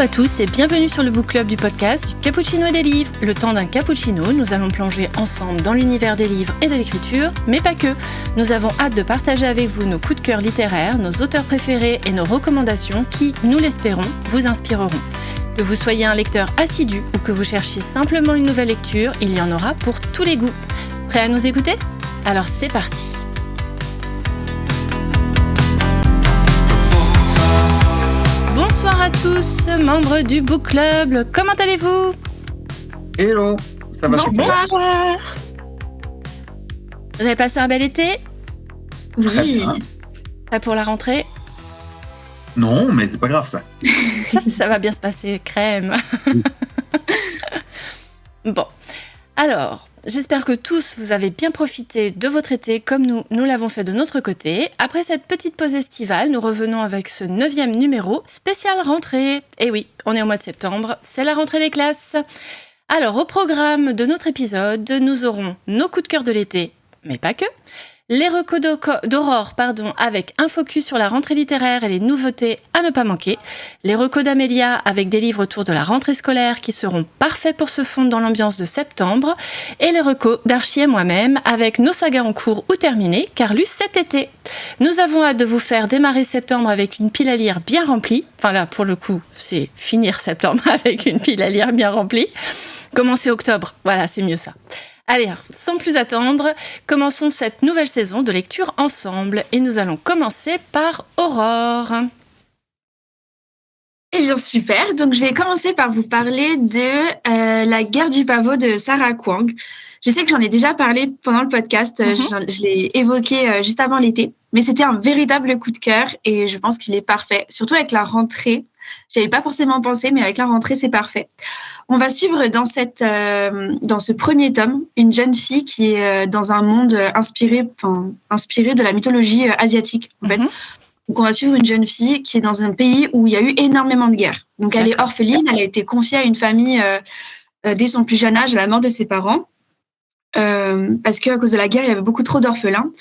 à tous et bienvenue sur le Book Club du podcast du Cappuccino et des livres. Le temps d'un cappuccino, nous allons plonger ensemble dans l'univers des livres et de l'écriture, mais pas que. Nous avons hâte de partager avec vous nos coups de cœur littéraires, nos auteurs préférés et nos recommandations qui, nous l'espérons, vous inspireront. Que vous soyez un lecteur assidu ou que vous cherchiez simplement une nouvelle lecture, il y en aura pour tous les goûts. Prêt à nous écouter ? Alors c'est parti. Bonsoir à tous, membres du Book Club. Comment allez-vous ? Hello, ça va super. Bonsoir. Vous avez passé un bel été ? Oui. Prêt pour la rentrée ? Non, mais c'est pas grave ça. Ça va bien se passer, crème. Bon, alors, j'espère que tous vous avez bien profité de votre été comme nous l'avons fait de notre côté. Après cette petite pause estivale, nous revenons avec ce 9e numéro spécial rentrée. Et oui, on est au mois de septembre, c'est la rentrée des classes. Alors, au programme de notre épisode, nous aurons nos coups de cœur de l'été, mais pas que. Les recos d'Aurore, avec un focus sur la rentrée littéraire et les nouveautés à ne pas manquer. Les recos d'Amélia avec des livres autour de la rentrée scolaire qui seront parfaits pour se fondre dans l'ambiance de septembre. Et les recos d'Archie et moi-même avec nos sagas en cours ou terminées, car lues cet été. Nous avons hâte de vous faire démarrer septembre avec une pile à lire bien remplie. Enfin là, pour le coup, c'est finir septembre avec une pile à lire bien remplie. Commencer octobre, voilà, c'est mieux ça. Allez, sans plus attendre, commençons cette nouvelle saison de lecture ensemble. Et nous allons commencer par Aurore. Eh bien, super. Donc, je vais commencer par vous parler de La guerre du pavot de Sarah Kwong. Je sais que j'en ai déjà parlé pendant le podcast. Je l'ai évoqué juste avant l'été. Mais c'était un véritable coup de cœur et je pense qu'il est parfait. Surtout avec la rentrée. Je n'avais pas forcément pensé, mais avec la rentrée, c'est parfait. On va suivre dans ce premier tome une jeune fille qui est dans un monde inspiré de la mythologie asiatique, en fait. Donc, on va suivre une jeune fille qui est dans un pays où il y a eu énormément de guerres. Donc, elle est orpheline, elle a été confiée à une famille dès son plus jeune âge, à la mort de ses parents, parce qu'à cause de la guerre, il y avait beaucoup trop d'orphelins.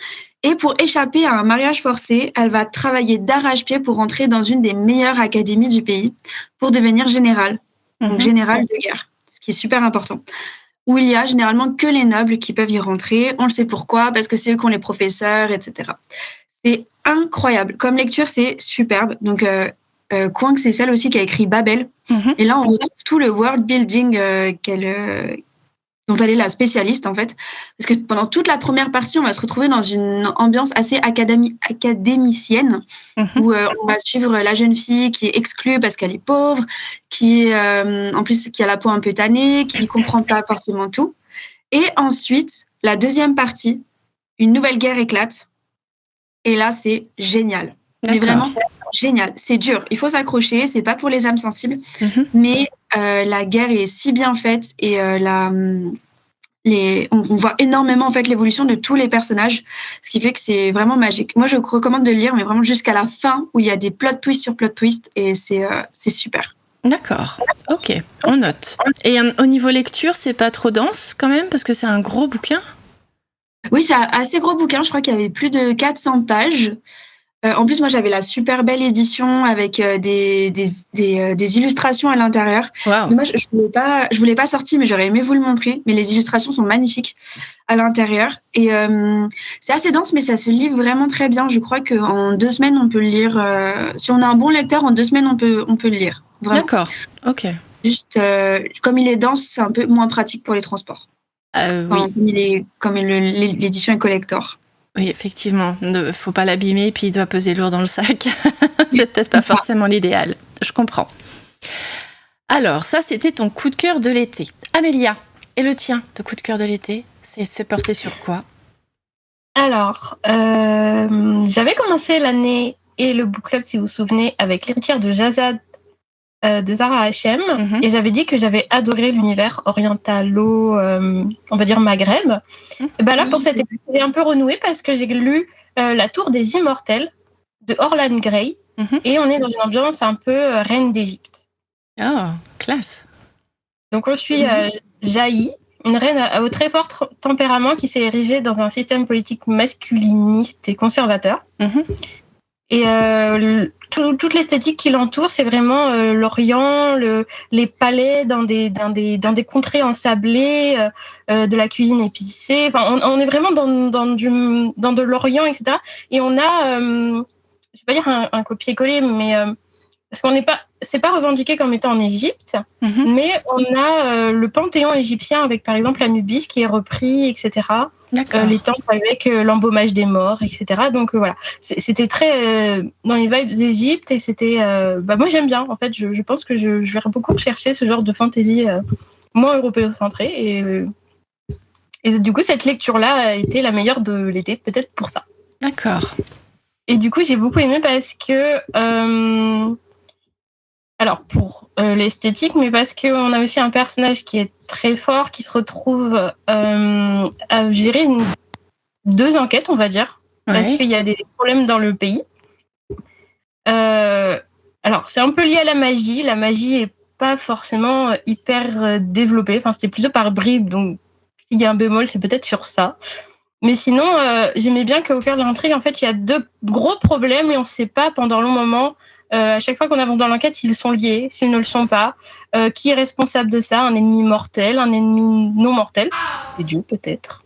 Et pour échapper à un mariage forcé, elle va travailler d'arrache-pied pour rentrer dans une des meilleures académies du pays pour devenir générale. Donc, générale de guerre, ce qui est super important. Où il y a généralement que les nobles qui peuvent y rentrer. On le sait pourquoi, parce que c'est eux qui ont les professeurs, etc. C'est incroyable. Comme lecture, c'est superbe. Donc, Kwong, c'est celle aussi qui a écrit Babel. Et là, on retrouve tout le world building dont elle est la spécialiste, en fait. Parce que pendant toute la première partie, on va se retrouver dans une ambiance assez académicienne, où on va suivre la jeune fille qui est exclue parce qu'elle est pauvre, qui est, en plus, qui a la peau un peu tannée, qui ne comprend pas forcément tout. Et ensuite, la deuxième partie, une nouvelle guerre éclate. Et là, c'est génial. Mais vraiment génial. C'est dur. Il faut s'accrocher. C'est pas pour les âmes sensibles. Mais la guerre est si bien faite et on voit énormément en fait l'évolution de tous les personnages, ce qui fait que c'est vraiment magique. Moi, je recommande de le lire, mais vraiment jusqu'à la fin où il y a des plot twists sur plot twists et c'est super. D'accord. Ok. On note. Et au niveau lecture, c'est pas trop dense quand même parce que c'est un gros bouquin. Oui, c'est un assez gros bouquin. Je crois qu'il y avait plus de 400 pages. En plus, moi, j'avais la super belle édition avec des illustrations à l'intérieur. Wow. Dommage, je voulais pas sortir, mais j'aurais aimé vous le montrer. Mais les illustrations sont magnifiques à l'intérieur. Et c'est assez dense, mais ça se lit vraiment très bien. Je crois qu'en 2 semaines, on peut le lire. Si on a un bon lecteur, en 2 semaines, on peut le lire. Vraiment. D'accord. Ok. Juste, comme il est dense, c'est un peu moins pratique pour les transports. Oui. Comme l'édition est collector. Oui, effectivement. Il ne faut pas l'abîmer, puis il doit peser lourd dans le sac. C'est peut-être pas forcément l'idéal. Je comprends. Alors, ça, c'était ton coup de cœur de l'été. Amélia, et le tien, ton coup de cœur de l'été, c'est porté sur quoi ? Alors, j'avais commencé l'année et le book club, si vous vous souvenez, avec L'héritière de Jazad de Zahra Hachem. Et j'avais dit que j'avais adoré l'univers orientalo, on va dire Maghreb. Et ben là, pour cette épisode, j'ai un peu renoué parce que j'ai lu La Tour des Immortels de Orlan Grey. Et on est dans une ambiance un peu reine d'Égypte. Oh, classe. Donc on suit Jaï, une reine au très fort tempérament qui s'est érigée dans un système politique masculiniste et conservateur. Et toute l'esthétique qui l'entoure, c'est vraiment l'Orient, les palais dans des contrées ensablées, de la cuisine épicée. Enfin, on est vraiment dans de l'Orient, etc. Et on a, je vais pas dire un copier-coller, mais parce c'est pas revendiqué comme étant en Égypte, mais on a le panthéon égyptien avec par exemple l'Anubis qui est repris, etc. Les temples avec l'embaumage des morts, etc. Donc voilà, c'était très dans les vibes d'Égypte et c'était, moi j'aime bien. En fait, je pense que je vais beaucoup rechercher ce genre de fantasy moins européocentrée et du coup cette lecture-là a été la meilleure de l'été, peut-être pour ça. D'accord. Et du coup j'ai beaucoup aimé parce que alors pour l'esthétique, mais parce qu'on a aussi un personnage qui est très fort, qui se retrouve à gérer deux enquêtes, on va dire, parce qu'il y a des problèmes dans le pays. Alors c'est un peu lié à la magie. La magie est pas forcément hyper développée. Enfin, c'était plutôt par bribes, donc s'il y a un bémol, c'est peut-être sur ça. Mais sinon, j'aimais bien qu'au cœur de l'intrigue, en fait, il y a deux gros problèmes et on ne sait pas pendant un long moment. À chaque fois qu'on avance dans l'enquête, s'ils sont liés, s'ils ne le sont pas, qui est responsable de ça, un ennemi mortel, un ennemi non mortel, c'est Dieu peut-être.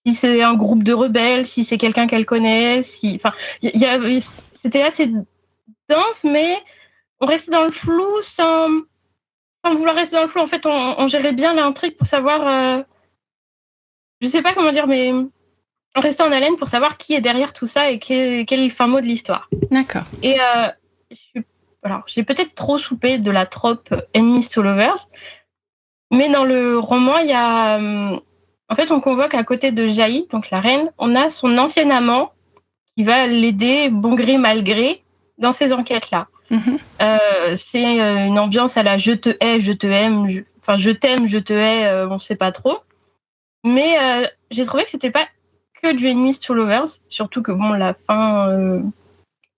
Si c'est un groupe de rebelles, si c'est quelqu'un qu'elle connaît, c'était assez dense, mais on restait dans le flou sans vouloir rester dans le flou. En fait, on gérait bien l'intrigue pour savoir, je sais pas comment dire, mais on restait en haleine pour savoir qui est derrière tout ça et quel est le fin mot de l'histoire. D'accord. Et alors, j'ai peut-être trop soupé de la trope Enemies to Lovers, mais dans le roman, il y a... en fait, on convoque à côté de Jaï, donc la reine, on a son ancien amant qui va l'aider bon gré, mal gré dans ces enquêtes-là. C'est une ambiance à la je te hais, je te aime, je t'aime, je te hais, on ne sait pas trop. Mais j'ai trouvé que c'était pas que du Enemies to Lovers, surtout que bon, la fin...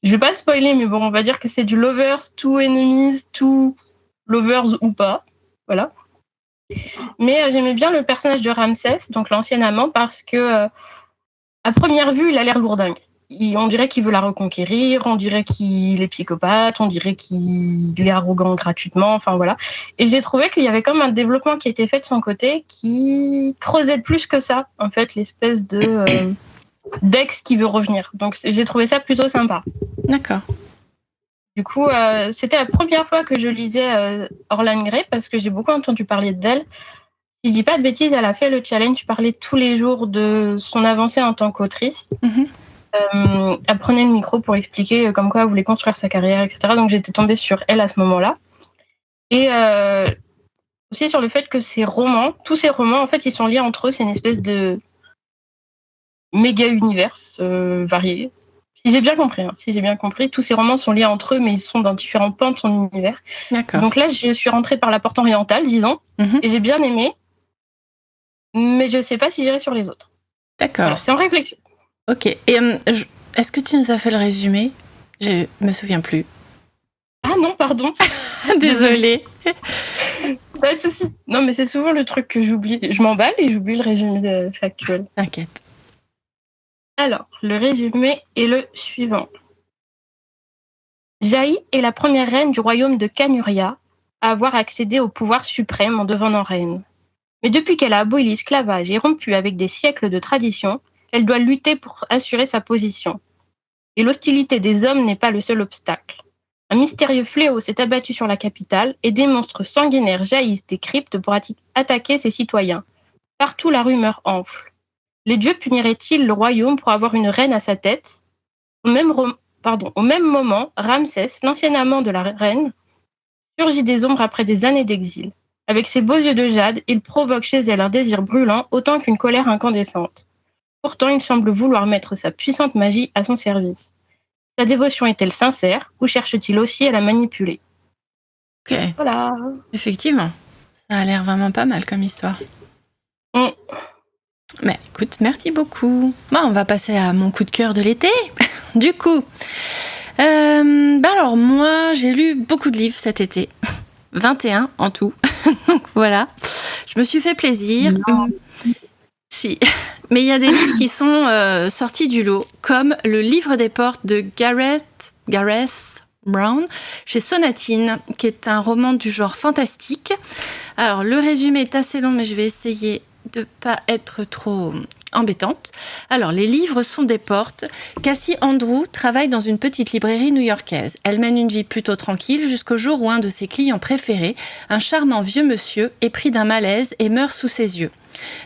je vais pas spoiler, mais bon, on va dire que c'est du Lovers to Enemies to Lovers ou pas. Voilà. Mais j'aimais bien le personnage de Ramsès, donc l'ancien amant, parce que à première vue, il a l'air lourdingue. On dirait qu'il veut la reconquérir, on dirait qu'il est psychopathe, on dirait qu'il est arrogant gratuitement, enfin voilà. Et j'ai trouvé qu'il y avait comme un développement qui était fait de son côté qui creusait plus que ça, en fait, l'espèce de d'ex qui veut revenir. Donc j'ai trouvé ça plutôt sympa. D'accord. Du coup, c'était la première fois que je lisais Orlan Grey parce que j'ai beaucoup entendu parler d'elle. Si je dis pas de bêtises, elle a fait le challenge, parlait tous les jours de son avancée en tant qu'autrice. Elle prenait le micro pour expliquer comme quoi elle voulait construire sa carrière, etc. Donc j'étais tombée sur elle à ce moment-là. Et aussi sur le fait que tous ces romans, en fait, ils sont liés entre eux. C'est une espèce de méga univers varié. Si j'ai bien compris, tous ces romans sont liés entre eux, mais ils sont dans différents pans de son univers. D'accord. Donc là, je suis rentrée par la porte orientale, disons, et j'ai bien aimé, mais je ne sais pas si j'irai sur les autres. D'accord. Voilà, c'est en réflexion. Ok. Et est-ce que tu nous as fait le résumé ? Je me souviens plus. Ah non, pardon. Désolée. Pas de souci. Non, mais c'est souvent le truc que j'oublie. Je m'emballe et j'oublie le résumé factuel. T'inquiète. Alors, le résumé est le suivant. Jaï est la première reine du royaume de Canuria à avoir accédé au pouvoir suprême en devenant reine. Mais depuis qu'elle a aboli l'esclavage et rompu avec des siècles de tradition, elle doit lutter pour assurer sa position. Et l'hostilité des hommes n'est pas le seul obstacle. Un mystérieux fléau s'est abattu sur la capitale et des monstres sanguinaires jaillissent des cryptes pour attaquer ses citoyens. Partout, la rumeur enfle. Les dieux puniraient-ils le royaume pour avoir une reine à sa tête ? Au même moment, Ramsès, l'ancien amant de la reine, surgit des ombres après des années d'exil. Avec ses beaux yeux de jade, il provoque chez elle un désir brûlant autant qu'une colère incandescente. Pourtant, il semble vouloir mettre sa puissante magie à son service. Sa dévotion est-elle sincère ou cherche-t-il aussi à la manipuler ? Ok. Voilà. Effectivement, ça a l'air vraiment pas mal comme histoire. Mais écoute, merci beaucoup. Bon, on va passer à mon coup de cœur de l'été. Du coup, alors moi, j'ai lu beaucoup de livres cet été. 21 en tout. Donc voilà, je me suis fait plaisir. Si. Mais il y a des livres qui sont sortis du lot, comme Le Livre des portes de Gareth Brown, chez Sonatine, qui est un roman du genre fantastique. Alors, le résumé est assez long, mais je vais essayer de ne pas être trop embêtante. Alors, les livres sont des portes. Cassie Andrew travaille dans une petite librairie new-yorkaise. Elle mène une vie plutôt tranquille jusqu'au jour où un de ses clients préférés, un charmant vieux monsieur, est pris d'un malaise et meurt sous ses yeux.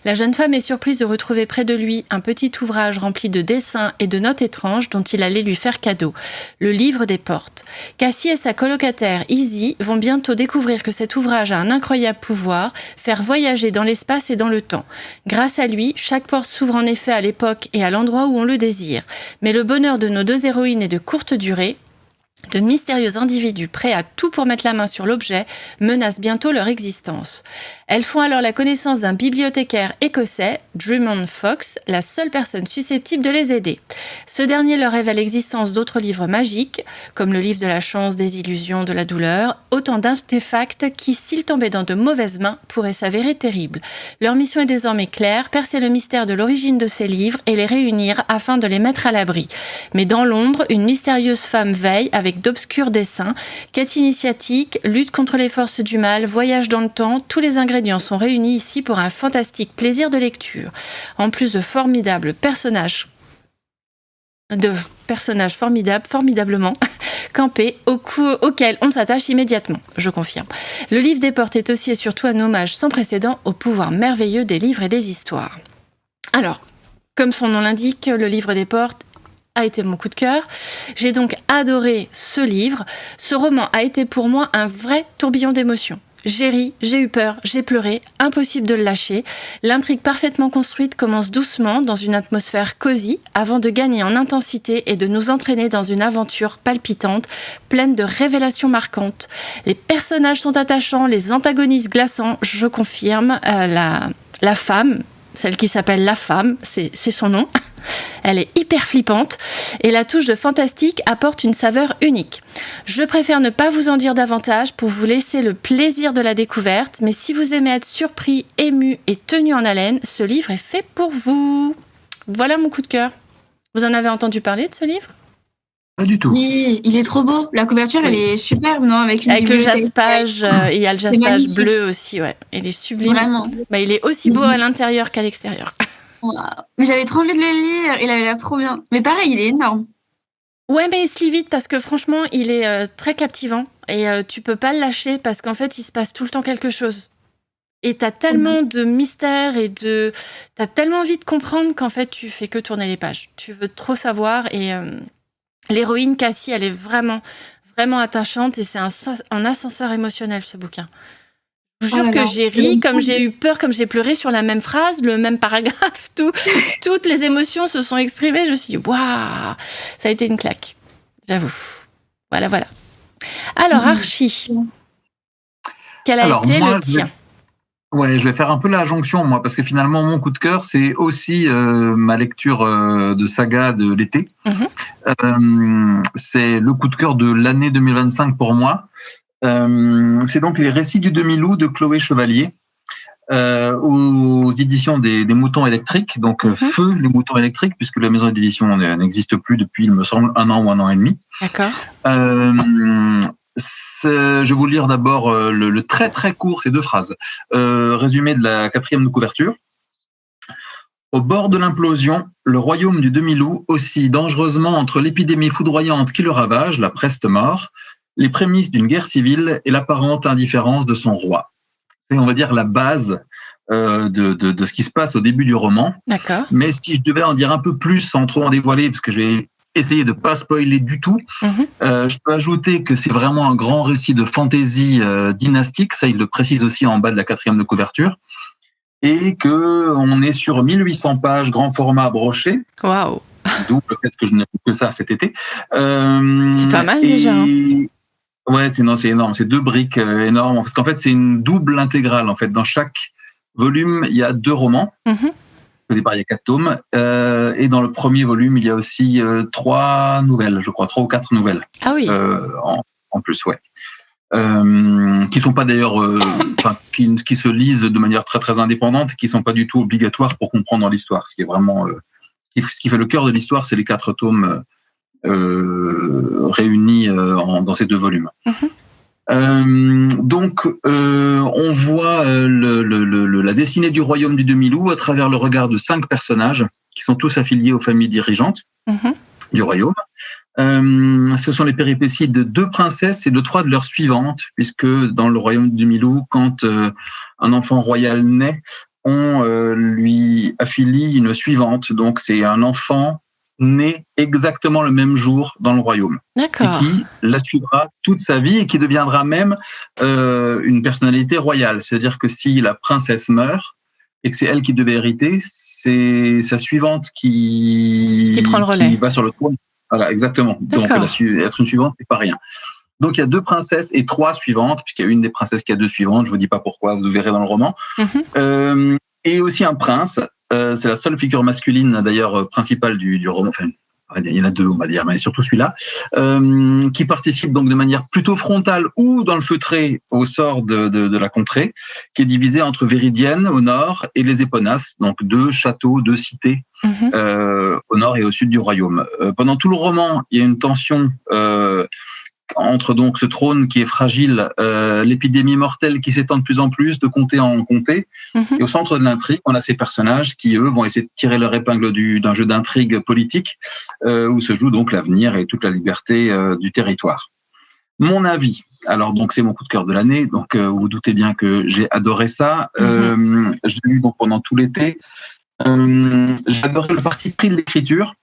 La jeune femme est surprise de retrouver près de lui un petit ouvrage rempli de dessins et de notes étranges dont il allait lui faire cadeau, le livre des portes. Cassie et sa colocataire Izzy vont bientôt découvrir que cet ouvrage a un incroyable pouvoir, faire voyager dans l'espace et dans le temps. Grâce à lui, chaque porte s'ouvre en effet à l'époque et à l'endroit où on le désire. Mais le bonheur de nos deux héroïnes est de courte durée. De mystérieux individus prêts à tout pour mettre la main sur l'objet menacent bientôt leur existence. Elles font alors la connaissance d'un bibliothécaire écossais, Drummond Fox, la seule personne susceptible de les aider. Ce dernier leur révèle l'existence d'autres livres magiques, comme le livre de la chance, des illusions, de la douleur, autant d'artefacts qui, s'ils tombaient dans de mauvaises mains, pourraient s'avérer terribles. Leur mission est désormais claire, percer le mystère de l'origine de ces livres et les réunir afin de les mettre à l'abri. Mais dans l'ombre, une mystérieuse femme veille avec d'obscurs dessins, quête initiatique, lutte contre les forces du mal, voyage dans le temps, tous les ingrédients sont réunis ici pour un fantastique plaisir de lecture. En plus de formidables personnages formidablement campés auxquels on s'attache immédiatement, je confirme. Le livre des portes est aussi et surtout un hommage sans précédent au pouvoir merveilleux des livres et des histoires. Alors, comme son nom l'indique, le livre des portes a été mon coup de cœur. J'ai donc adoré ce livre. Ce roman a été pour moi un vrai tourbillon d'émotions. J'ai ri, j'ai eu peur, j'ai pleuré, impossible de le lâcher. L'intrigue parfaitement construite commence doucement dans une atmosphère cosy avant de gagner en intensité et de nous entraîner dans une aventure palpitante, pleine de révélations marquantes. Les personnages sont attachants, les antagonistes glaçants, je confirme. La femme, celle qui s'appelle La Femme, c'est son nom. Elle est hyper flippante et la touche de fantastique apporte une saveur unique. Je préfère ne pas vous en dire davantage pour vous laisser le plaisir de la découverte, mais si vous aimez être surpris, ému et tenu en haleine, ce livre est fait pour vous. Voilà mon coup de cœur. Vous en avez entendu parler de ce livre ? Pas du tout. Oui, il est trop beau. La couverture, elle est superbe, non ? Avec le jaspage, il y a le jaspage bleu aussi, ouais. Il est sublime. Vraiment. Il est aussi beau à l'intérieur qu'à l'extérieur. Wow. Mais j'avais trop envie de le lire, il avait l'air trop bien. Mais pareil, il est énorme. Ouais, mais il se lit vite parce que franchement, il est très captivant et tu peux pas le lâcher parce qu'en fait, il se passe tout le temps quelque chose. Et t'as tellement de mystères et t'as tellement envie de comprendre qu'en fait, tu fais que tourner les pages. Tu veux trop savoir et l'héroïne Cassie, elle est vraiment, vraiment attachante et c'est un ascenseur émotionnel, ce bouquin. Je vous jure que j'ai ri, comme j'ai eu peur, comme j'ai pleuré sur la même phrase, le même paragraphe, toutes les émotions se sont exprimées. Je me suis dit, waouh, ça a été une claque, j'avoue. Voilà. Alors, Archie, quel a été le tien ? Je vais faire un peu la jonction, moi, parce que finalement, mon coup de cœur, c'est aussi ma lecture de saga de l'été. C'est le coup de cœur de l'année 2025 pour moi. C'est donc Les Récits du Demi-Loup de Chloé Chevalier aux éditions des Moutons électriques, donc Feu les Moutons électriques, puisque la maison d'édition n'existe plus depuis, il me semble, 1 an ou 1 an et demi. D'accord. Je vais vous lire d'abord le très très court, c'est 2 phrases, résumé de la 4e de couverture. Au bord de l'implosion, le royaume du Demi-Loup oscille dangereusement entre l'épidémie foudroyante qui le ravage, la preste-mort, les prémices d'une guerre civile et l'apparente indifférence de son roi. C'est, on va dire, la base de ce qui se passe au début du roman. D'accord. Mais si je devais en dire un peu plus sans trop en dévoiler, parce que je vais essayer de ne pas spoiler du tout, je peux ajouter que c'est vraiment un grand récit de fantaisie dynastique, ça il le précise aussi en bas de la 4e de couverture, et qu'on est sur 1800 pages, grand format broché. Waouh. D'où le fait que je n'ai que ça cet été. C'est pas mal déjà. Ouais, c'est énorme. C'est 2 briques énormes. Parce qu'en fait, c'est une double intégrale. En fait, dans chaque volume, il y a 2 romans. Au départ, il y a 4 tomes. Et dans le premier volume, il y a aussi 3 nouvelles, je crois, 3 ou 4 nouvelles. Ah oui. En plus, ouais. qui sont pas d'ailleurs, qui se lisent de manière très très indépendante, qui sont pas du tout obligatoires pour comprendre l'histoire. Ce qui est vraiment, ce qui fait le cœur de l'histoire, c'est les 4 tomes réunis dans ces 2 volumes. Donc, on voit la destinée du royaume du demi-loup à travers le regard de 5 personnages qui sont tous affiliés aux familles dirigeantes du royaume. Ce sont les péripéties de 2 princesses et de 3 de leurs suivantes, puisque dans le royaume du demi-loup, quand un enfant royal naît, on lui affilie une suivante. Donc, c'est un enfant né exactement le même jour dans le royaume. D'accord. Et qui la suivra toute sa vie et qui deviendra même une personnalité royale. C'est-à-dire que si la princesse meurt et que c'est elle qui devait hériter, c'est sa suivante qui prend le relais. Qui va sur le trône. Voilà, exactement. D'accord. Donc, être une suivante, c'est pas rien. Donc, il y a 2 princesses et 3 suivantes, puisqu'il y a une des princesses qui a 2 suivantes. Je vous dis pas pourquoi, vous verrez dans le roman. Et aussi un prince. C'est la seule figure masculine, d'ailleurs, principale du roman. Enfin, il y en a 2, on va dire, mais surtout celui-là, qui participe donc de manière plutôt frontale ou dans le feutré au sort de la contrée, qui est divisée entre Véridienne au nord et les Éponasses, donc 2 châteaux, 2 cités au nord et au sud du royaume. Pendant tout le roman, il y a une tension entre donc ce trône qui est fragile, l'épidémie mortelle qui s'étend de plus en plus, de comté en comté. Et au centre de l'intrigue, on a ces personnages qui, eux, vont essayer de tirer leur épingle d'un jeu d'intrigue politique où se joue donc l'avenir et toute la liberté du territoire. Mon avis, alors donc c'est mon coup de cœur de l'année, donc vous vous doutez bien que j'ai adoré ça. Je l'ai lu donc pendant tout l'été. J'ai adoré le parti pris de l'écriture.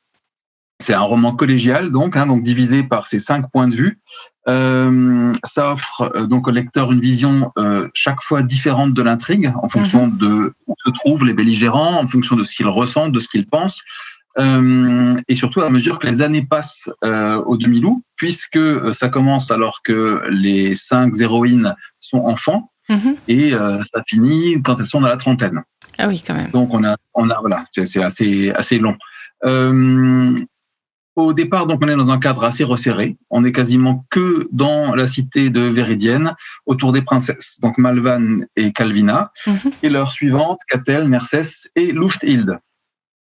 C'est un roman collégial, donc divisé par ces 5 points de vue. Ça offre donc au lecteur une vision chaque fois différente de l'intrigue, en fonction de où se trouvent les belligérants, en fonction de ce qu'ils ressentent, de ce qu'ils pensent, et surtout à mesure que les années passent au demi-loup, puisque ça commence alors que les 5 héroïnes sont enfants, et ça finit quand elles sont dans la trentaine. Ah oui, quand même. Donc on a voilà, c'est assez long. Au départ, donc, on est dans un cadre assez resserré. On est quasiment que dans la cité de Véridienne, autour des princesses, donc Malvan et Calvina, et leurs suivantes, Catel, Nercès et Lufthilde.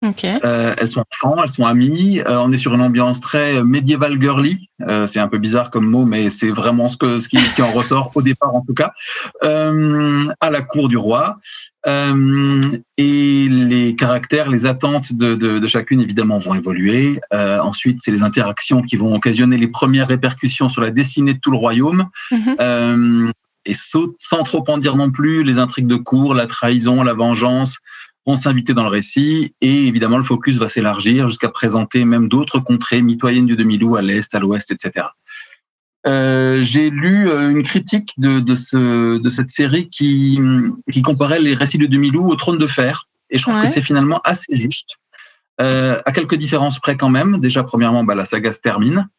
Elles sont enfants, elles sont amies. On est sur une ambiance très médiévale girly. C'est un peu bizarre comme mot, mais c'est vraiment ce qui en ressort au départ, en tout cas. À la cour du roi. Et les caractères, les attentes de chacune, évidemment, vont évoluer. Ensuite, c'est les interactions qui vont occasionner les premières répercussions sur la destinée de tout le royaume. Et sans trop en dire non plus, les intrigues de cour, la trahison, la vengeance vont s'inviter dans le récit. Et évidemment, le focus va s'élargir jusqu'à présenter même d'autres contrées mitoyennes du demi-loup à l'est, à l'ouest, etc. J'ai lu une critique de cette série qui comparait les récits de demi-loup au Trône de Fer, et je trouve que c'est finalement assez juste, à quelques différences près quand même. Déjà, premièrement, la saga se termine.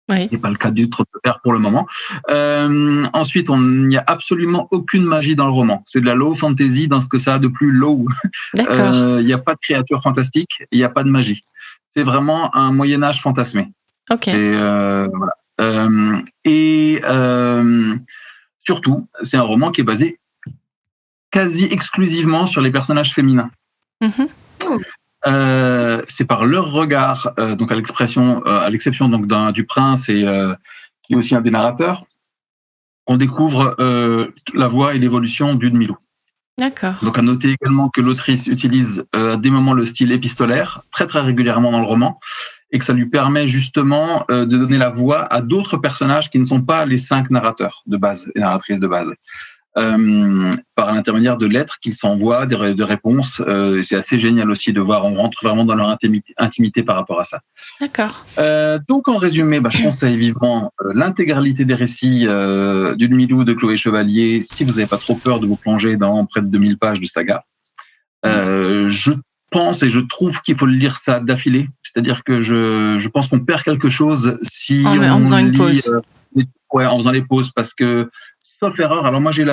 Ce n'est pas le cas du Trône de Fer pour le moment. Ensuite, il n'y a absolument aucune magie dans le roman. C'est de la low fantasy dans ce que ça a de plus low. Il n'y a pas de créatures fantastiques, il n'y a pas de magie. C'est vraiment un Moyen-Âge fantasmé. Voilà. Surtout, c'est un roman qui est basé quasi exclusivement sur les personnages féminins. C'est par leur regard, donc à l'exception donc du prince et qui est aussi un des narrateurs, qu'on découvre la voie et l'évolution du demi-loup. D'accord. Donc à noter également que l'autrice utilise à des moments le style épistolaire très très régulièrement dans le roman, et que ça lui permet justement de donner la voix à d'autres personnages qui ne sont pas les 5 narrateurs de base, les narratrices de base, par l'intermédiaire de lettres qu'ils s'envoient, de réponses. C'est assez génial aussi de voir, on rentre vraiment dans leur intimité par rapport à ça. D'accord. Donc en résumé, je conseille vivement l'intégralité des récits du demi-loup de Chloé Chevalier, si vous n'avez pas trop peur de vous plonger dans près de 2000 pages de saga. Je pense et je trouve qu'il faut lire ça d'affilée, c'est-à-dire que je pense qu'on perd quelque chose si en faisant une pause. en faisant les pauses, parce que, sauf erreur, alors moi j'ai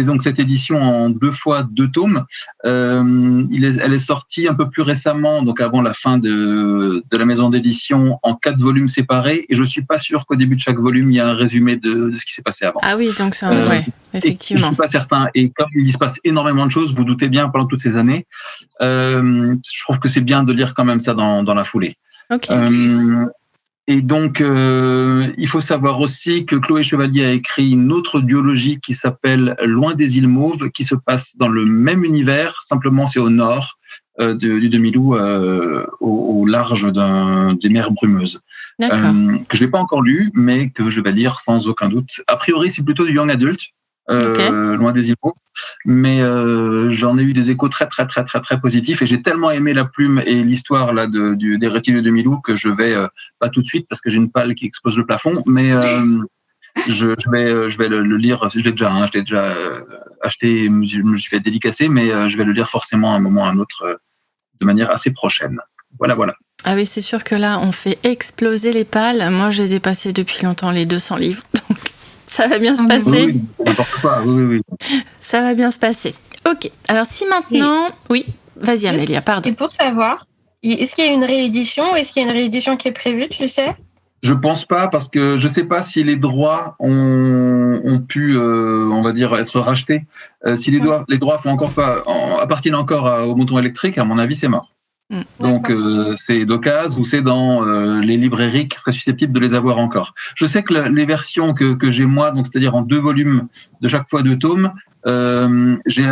donc cette édition en 2 fois 2 tomes. Elle est sortie un peu plus récemment, donc avant la fin de la maison d'édition, en 4 volumes séparés, et je suis pas sûr qu'au début de chaque volume il y a un résumé de ce qui s'est passé avant. Ah oui, donc ça, ouais, effectivement. Je suis pas certain, et comme il se passe énormément de choses, vous doutez bien, pendant toutes ces années, je trouve que c'est bien de lire quand même ça dans la foulée. Ok. Et donc, il faut savoir aussi que Chloé Chevalier a écrit une autre duologie qui s'appelle Loin des îles Mauves, qui se passe dans le même univers, simplement c'est au nord du demi-loup, au large des mers brumeuses. Que je n'ai pas encore lu, mais que je vais lire sans aucun doute. A priori, c'est plutôt du young adult, Loin des îles Mauves. Mais j'en ai eu des échos très, très, très, très, très positifs, et j'ai tellement aimé la plume et l'histoire là des reptiles de Milou que je vais, pas tout de suite parce que j'ai une palle qui explose le plafond, mais je vais le lire. Je l'ai déjà acheté, je me suis fait dédicacer, mais je vais le lire forcément à un moment ou à un autre, de manière assez prochaine. Voilà. Ah oui, c'est sûr que là, on fait exploser les pales. Moi, j'ai dépassé depuis longtemps les 200 livres, donc ça va bien se passer. Oui, n'importe quoi. Oui. Ça va bien se passer. Ok. Alors si maintenant... Oui, vas-y Amélia, pardon. Et pour savoir, est-ce qu'il y a une réédition ou est-ce qu'il y a une réédition qui est prévue, tu sais ? Je pense pas, parce que je sais pas si les droits ont pu, on va dire, être rachetés. Si les droits appartiennent encore au mouton électrique, à mon avis, c'est mort. Donc c'est d'occasion, ou c'est dans les librairies qui seraient susceptibles de les avoir encore. Je sais que les versions que j'ai moi, donc c'est-à-dire en 2 volumes de chaque fois 2 tomes, je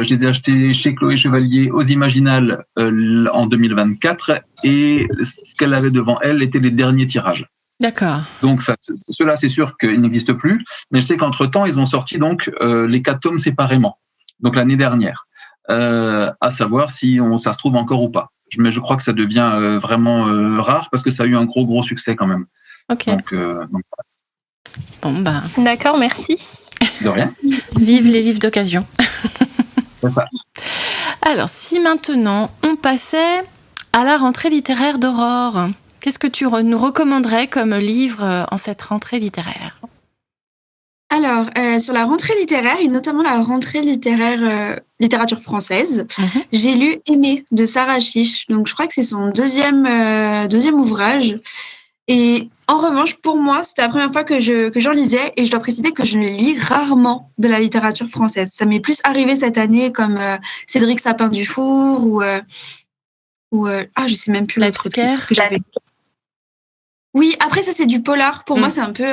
les ai achetés chez Chloé Chevalier aux Imaginales en 2024, et ce qu'elle avait devant elle étaient les derniers tirages. D'accord. Donc ceux-là, c'est sûr qu'ils n'existent plus, mais je sais qu'entre-temps, ils ont sorti donc les 4 tomes séparément, donc l'année dernière. À savoir si ça se trouve encore ou pas. Mais je crois que ça devient vraiment rare, parce que ça a eu un gros succès quand même. Ok. Donc, bon, bah. D'accord, merci. De rien. Vive les livres d'occasion. C'est ça. Alors, si maintenant on passait à la rentrée littéraire d'Aurore, qu'est-ce que tu nous recommanderais comme livre en cette rentrée littéraire ? Alors, sur la rentrée littéraire, et notamment la rentrée littéraire littérature française, j'ai lu Aimer de Sarah Chiche. Donc, je crois que c'est son deuxième ouvrage. Et en revanche, pour moi, c'était la première fois que j'en lisais, et je dois préciser que je lis rarement de la littérature française. Ça m'est plus arrivé cette année, comme Cédric Sapin-Dufour ou je sais même plus l'autre titre que j'avais. Oui, après ça c'est du polar. Pour moi, c'est un peu.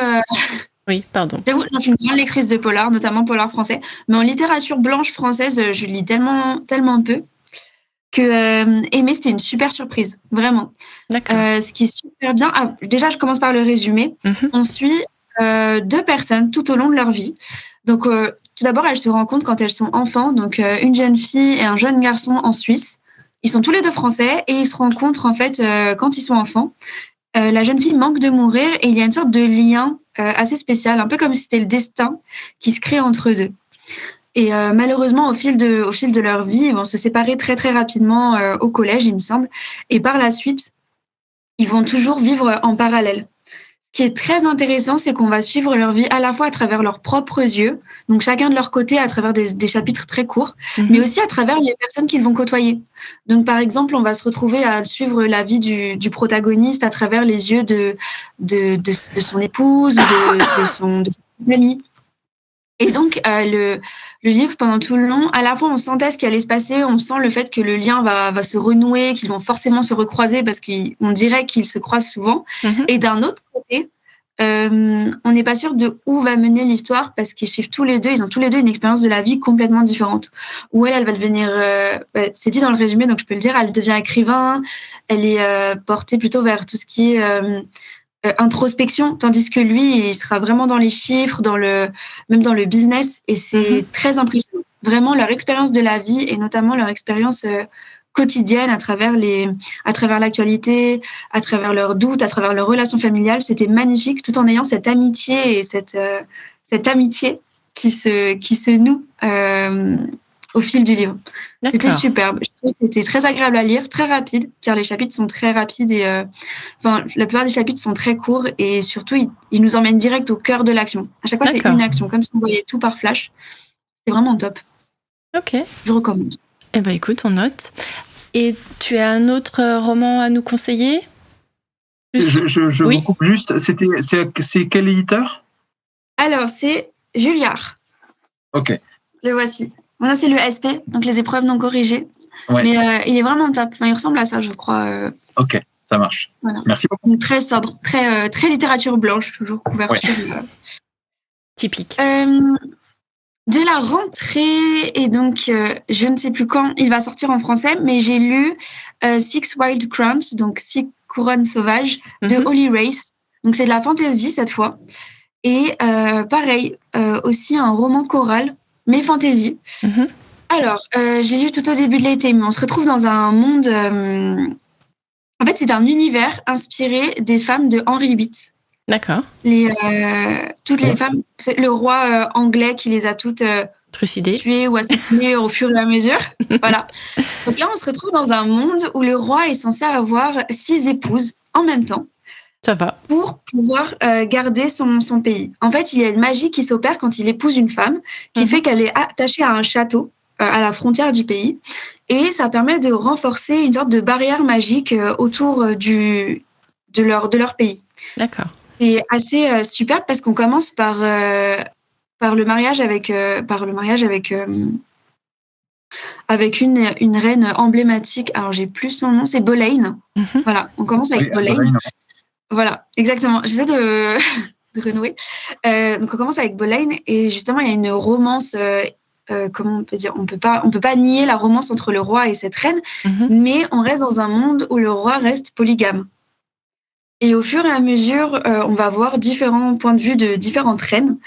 Oui, pardon. J'avoue, je suis une grande lectrice de polar, notamment polar français. Mais en littérature blanche française, je lis tellement peu que Aimer, c'était une super surprise, vraiment. D'accord. Ce qui est super bien. Déjà, je commence par le résumé. On suit 2 personnes tout au long de leur vie. Donc, tout d'abord, elles se rencontrent quand elles sont enfants. Donc, une jeune fille et un jeune garçon en Suisse. Ils sont tous les 2 français et ils se rencontrent en fait quand ils sont enfants. La jeune fille manque de mourir et il y a une sorte de lien assez spécial, un peu comme si c'était le destin qui se crée entre eux 2. Et malheureusement, au fil de leur vie, ils vont se séparer très très rapidement au collège, il me semble. Et par la suite, ils vont toujours vivre en parallèle. Ce qui est très intéressant, c'est qu'on va suivre leur vie à la fois à travers leurs propres yeux, donc chacun de leur côté à travers des chapitres très courts, mais aussi à travers les personnes qu'ils vont côtoyer. Donc par exemple, on va se retrouver à suivre la vie du protagoniste à travers les yeux de son épouse ou de son ami. Et donc, le livre, pendant tout le long, à la fois, on sentait ce qui allait se passer, on sent le fait que le lien va se renouer, qu'ils vont forcément se recroiser parce qu'on dirait qu'ils se croisent souvent. Et d'un autre côté, on n'est pas sûr de où va mener l'histoire parce qu'ils suivent tous les 2, ils ont tous les 2 une expérience de la vie complètement différente. Où elle va devenir, c'est dit dans le résumé, donc je peux le dire, elle devient écrivain, elle est portée plutôt vers tout ce qui est... introspection, tandis que lui, il sera vraiment dans les chiffres, même dans le business, et c'est très impressionnant. Vraiment, leur expérience de la vie, et notamment leur expérience quotidienne à travers l'actualité, à travers leurs doutes, à travers leurs relations familiales, c'était magnifique, tout en ayant cette amitié et cette amitié qui se noue au fil du livre. D'accord. C'était superbe. Je trouvais que c'était très agréable à lire, très rapide, car les chapitres sont très rapides et la plupart des chapitres sont très courts et surtout, ils nous emmènent direct au cœur de l'action. À chaque fois, c'est une action, comme si on voyait tout par flash. C'est vraiment top. Ok. Je recommande. Eh ben écoute, on note. Et tu as un autre roman à nous conseiller ? Je vous coupe juste. C'est quel éditeur ? Alors, c'est Julliard. Ok. Le voici. Voilà, c'est le SP, donc les épreuves non corrigées. Ouais. Mais il est vraiment top. Enfin, il ressemble à ça, je crois. Ok, ça marche. Voilà. Merci beaucoup. Donc, très sobre, très littérature blanche, toujours couverture. Ouais. Typique. De la rentrée, et donc je ne sais plus quand il va sortir en français, mais j'ai lu Six Wild Crowns, donc 6 couronnes sauvages, de Holly Race. Donc c'est de la fantasy cette fois. Et pareil, aussi un roman choral, mais fantasy. Alors, j'ai lu tout au début de l'été, mais on se retrouve dans un monde... En fait, c'est un univers inspiré des femmes de Henri VIII. D'accord. Toutes les femmes, c'est le roi anglais qui les a toutes tuées ou assassinées au fur et à mesure. Voilà. Donc là, on se retrouve dans un monde où le roi est censé avoir 6 épouses en même temps. Ça va. Pour pouvoir garder son pays. En fait, il y a une magie qui s'opère quand il épouse une femme, qui fait qu'elle est attachée à un château à la frontière du pays. Et ça permet de renforcer une sorte de barrière magique autour de leur pays. D'accord. C'est assez super parce qu'on commence par le mariage avec une reine emblématique. Alors j'ai plus son nom, c'est Boleyn. Voilà, on commence avec Boleyn. Voilà, exactement. J'essaie de renouer. Donc on commence avec Boleyn et justement il y a une romance. Comment on peut dire ? On peut pas nier la romance entre le roi et cette reine, mais on reste dans un monde où le roi reste polygame. Et au fur et à mesure, on va voir différents points de vue de différentes reines.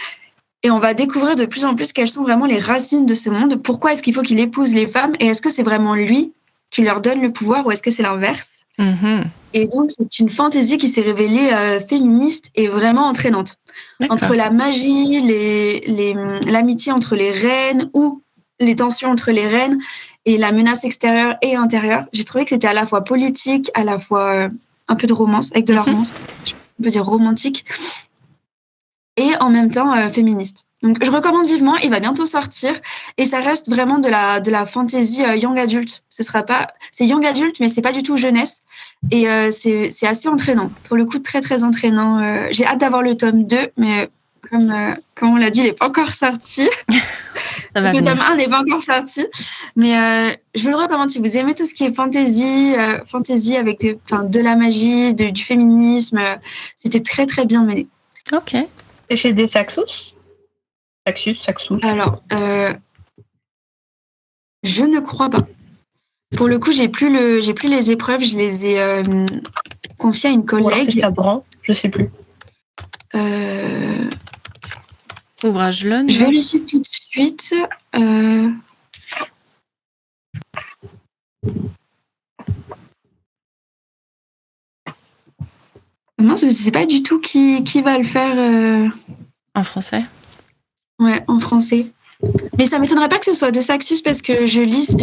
Et on va découvrir de plus en plus quelles sont vraiment les racines de ce monde. Pourquoi est-ce qu'il faut qu'il épouse les femmes ? Et est-ce que c'est vraiment lui qui leur donne le pouvoir ou est-ce que c'est l'inverse ? Et donc, c'est une fantaisie qui s'est révélée féministe et vraiment entraînante. D'accord. Entre la magie, l'amitié entre les reines ou les tensions entre les reines et la menace extérieure et intérieure, j'ai trouvé que c'était à la fois politique, à la fois... un peu de romance, avec de la romance, on peut dire romantique, et en même temps féministe. Donc je recommande vivement, il va bientôt sortir, et ça reste vraiment de la fantasy young adulte. C'est young adulte, mais c'est pas du tout jeunesse, et c'est assez entraînant. Pour le coup, très très entraînant. J'ai hâte d'avoir le tome 2, mais comme on l'a dit, il n'est pas encore sorti. Ça va le tome 1 n'est pas encore sorti. Mais je vous le recommande si vous aimez tout ce qui est fantasy avec de la magie, du féminisme. C'était très, très bien mené. Ok. Et chez des Saxous ? Saxous. Alors, je ne crois pas. Pour le coup, j'ai plus les épreuves. Je les ai confiées à une collègue. Ou alors c'est Sabran, je sais plus. Ouvrage Lone. Je vérifie tout de suite. Mince, je ne sais pas du tout qui va le faire. En français ? Ouais, en français. Mais ça ne m'étonnerait pas que ce soit de Saxus parce que je lis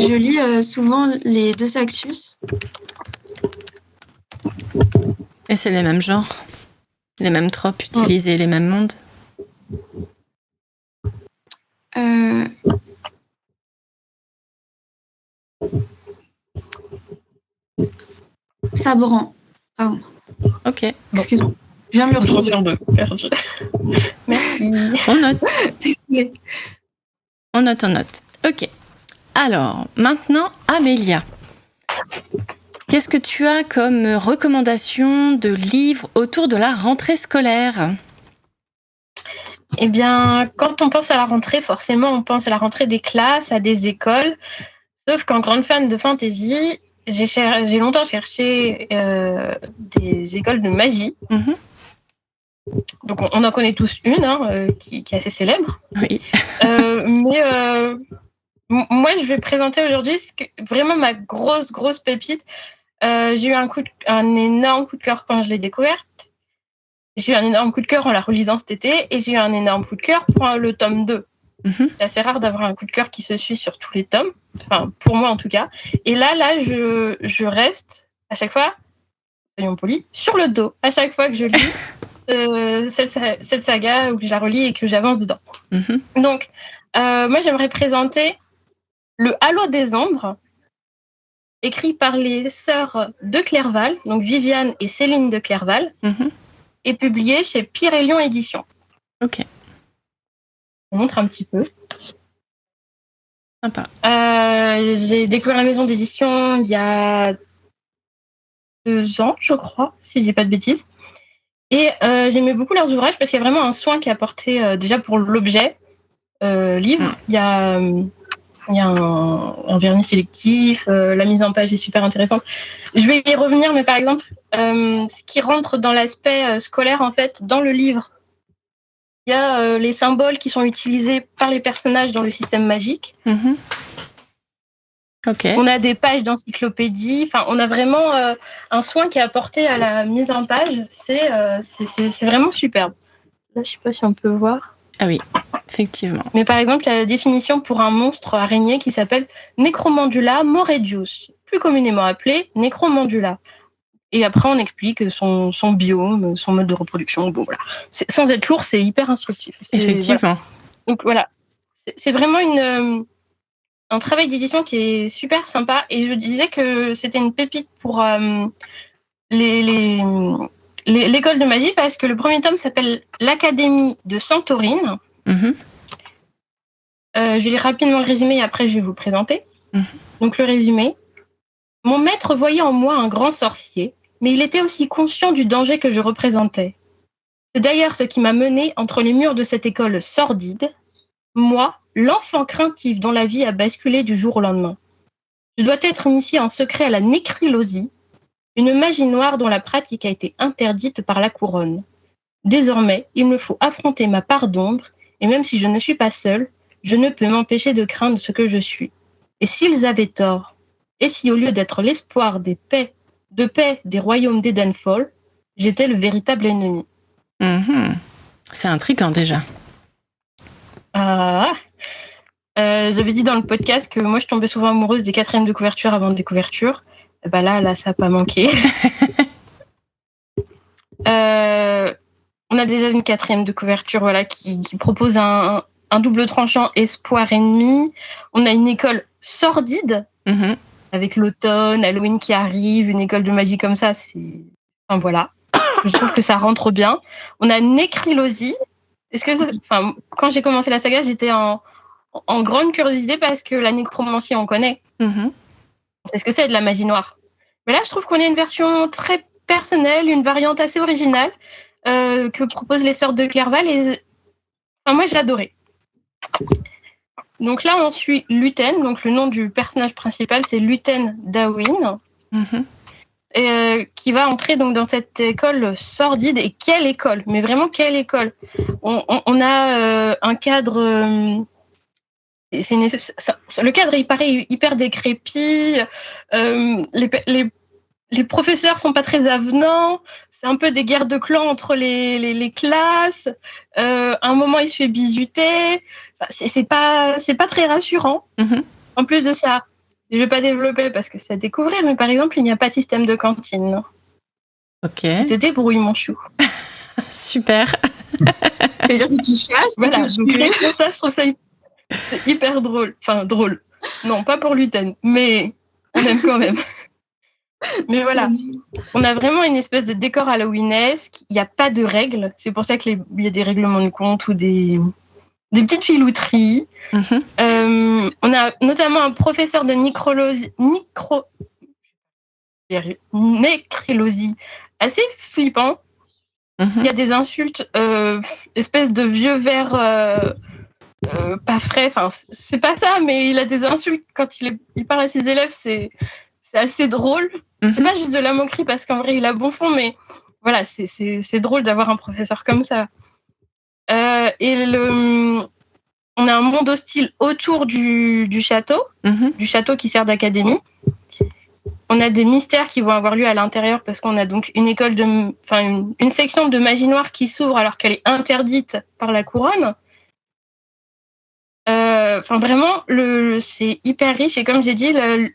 souvent les deux Saxus. Et c'est les mêmes genres, les mêmes tropes utilisés, les mêmes mondes. Sabran. Pardon. Ok. Excuse-moi. Je viens de le retrouver. Perdu. Merci. On note. Désolée. On note. Ok. Alors, maintenant, Amélia. Qu'est-ce que tu as comme recommandation de livres autour de la rentrée scolaire ? Eh bien, quand on pense à la rentrée, forcément, on pense à la rentrée des classes, à des écoles. Sauf qu'en grande fan de fantasy, j'ai longtemps cherché des écoles de magie. Donc, on en connaît tous une qui est assez célèbre. Oui. Mais moi, je vais présenter aujourd'hui vraiment ma grosse pépite. J'ai eu un énorme coup de cœur quand je l'ai découverte. J'ai eu un énorme coup de cœur en la relisant cet été et j'ai eu un énorme coup de cœur pour le tome 2. C'est assez rare d'avoir un coup de cœur qui se suit sur tous les tomes. Enfin, pour moi en tout cas. Et là, je reste à chaque fois, soyons polis, sur le dos à chaque fois que je lis cette saga ou que je la relis et que j'avance dedans. Donc, moi, j'aimerais présenter le Halo des Ombres, écrit par les sœurs de Clerval, donc Viviane et Céline de Clerval, et publié chez Pierre et Lion Éditions. Ok. Je vous montre un petit peu. Sympa. J'ai découvert la maison d'édition il y a 2 ans, je crois, si je dis pas de bêtises. Et j'aimais beaucoup leurs ouvrages parce qu'il y a vraiment un soin qui est apporté déjà pour l'objet livre. Il y a un vernis sélectif, la mise en page est super intéressante. Je vais y revenir, mais par exemple, ce qui rentre dans l'aspect scolaire, en fait, dans le livre, il y a les symboles qui sont utilisés par les personnages dans le système magique. Okay. On a des pages d'encyclopédie. Enfin, on a vraiment un soin qui est apporté à la mise en page. C'est vraiment superbe. Là, je sais pas si on peut voir. Ah oui, effectivement. Mais par exemple, il y a la définition pour un monstre araignée qui s'appelle Necromandula moredius, plus communément appelé Necromandula. Et après, on explique son biome, son mode de reproduction. Bon, voilà. Sans être lourd, c'est hyper instructif. Effectivement. Voilà. Donc voilà, c'est vraiment un travail d'édition qui est super sympa. Et je disais que c'était une pépite pour l'école de magie parce que le premier tome s'appelle l'Académie de Santorine. Je vais lire rapidement le résumé et après je vais vous présenter. Donc le résumé. Mon maître voyait en moi un grand sorcier, mais il était aussi conscient du danger que je représentais. C'est d'ailleurs ce qui m'a mené entre les murs de cette école sordide, moi, l'enfant craintif dont la vie a basculé du jour au lendemain. Je dois être initié en secret à la nécrylosie, une magie noire dont la pratique a été interdite par la couronne. Désormais, il me faut affronter ma part d'ombre, et même si je ne suis pas seule, je ne peux m'empêcher de craindre ce que je suis. Et s'ils avaient tort, et si au lieu d'être l'espoir de paix des royaumes d'Edenfall, j'étais le véritable ennemi. C'est intriguant déjà. J'avais dit dans le podcast que moi je tombais souvent amoureuse des 4e de couverture avant des couvertures. Bah là ça n'a pas manqué. On a déjà une 4e de couverture, voilà, qui propose un double tranchant espoir-ennemi. On a une école sordide, avec l'automne, Halloween qui arrive, une école de magie comme ça, enfin voilà. Je trouve que ça rentre bien. On a Nécrylosie. Quand j'ai commencé la saga, j'étais en grande curiosité parce que la nécromancie, on connaît. C'est ce que c'est de la magie noire. Mais là, je trouve qu'on a une version très personnelle, une variante assez originale que proposent les sœurs de Clerval. Moi, j'ai adoré. Donc là, on suit Luten. Donc le nom du personnage principal, c'est Luten Dawin. Qui va entrer donc dans cette école sordide. Et quelle école! Mais vraiment, quelle école! On a un cadre... le cadre, il paraît hyper décrépit. Les professeurs sont pas très avenants. C'est un peu des guerres de clans entre les classes. À un moment, il se fait bisuter. C'est pas très rassurant. En plus de ça, je vais pas développer parce que c'est à découvrir, mais par exemple, il n'y a pas de système de cantine. Ok. Tu te débrouilles, mon chou. Super. C'est-à-dire que tu chasses. Voilà. Donc pour ça, je trouve ça hyper drôle. Enfin, drôle. Non, pas pour Luten, mais on aime quand même. Mais voilà, on a vraiment une espèce de décor halloweenesque. Il n'y a pas de règles. C'est pour ça qu'il y a des règlements de compte ou des petites filouteries. On a notamment un professeur de nécrylosie assez flippant. Il y a des insultes, espèce de vieux verre pas frais. Enfin, c'est pas ça, mais il a des insultes quand il parle à ses élèves. C'est assez drôle. C'est pas juste de la moquerie parce qu'en vrai il a bon fond, mais voilà, c'est drôle d'avoir un professeur comme ça. On a un monde hostile autour du château, du château qui sert d'académie. On a des mystères qui vont avoir lieu à l'intérieur parce qu'on a donc une section de magie noire qui s'ouvre alors qu'elle est interdite par la couronne. vraiment, c'est hyper riche. Et comme j'ai dit,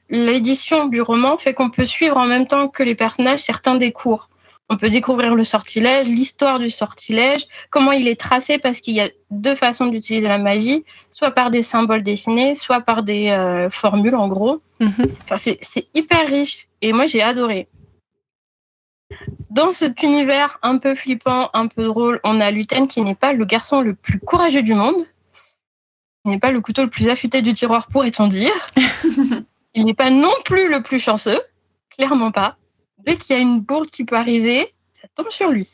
l'édition du roman fait qu'on peut suivre en même temps que les personnages certains des cours. On peut découvrir le sortilège, l'histoire du sortilège, comment il est tracé, parce qu'il y a 2 façons d'utiliser la magie, soit par des symboles dessinés, soit par des formules, en gros. C'est hyper riche. Et moi, j'ai adoré. Dans cet univers un peu flippant, un peu drôle, on a Luthen qui n'est pas le garçon le plus courageux du monde. Il n'est pas le couteau le plus affûté du tiroir, pourrait-on dire. Il n'est pas non plus le plus chanceux. Clairement pas. Dès qu'il y a une bourde qui peut arriver, ça tombe sur lui.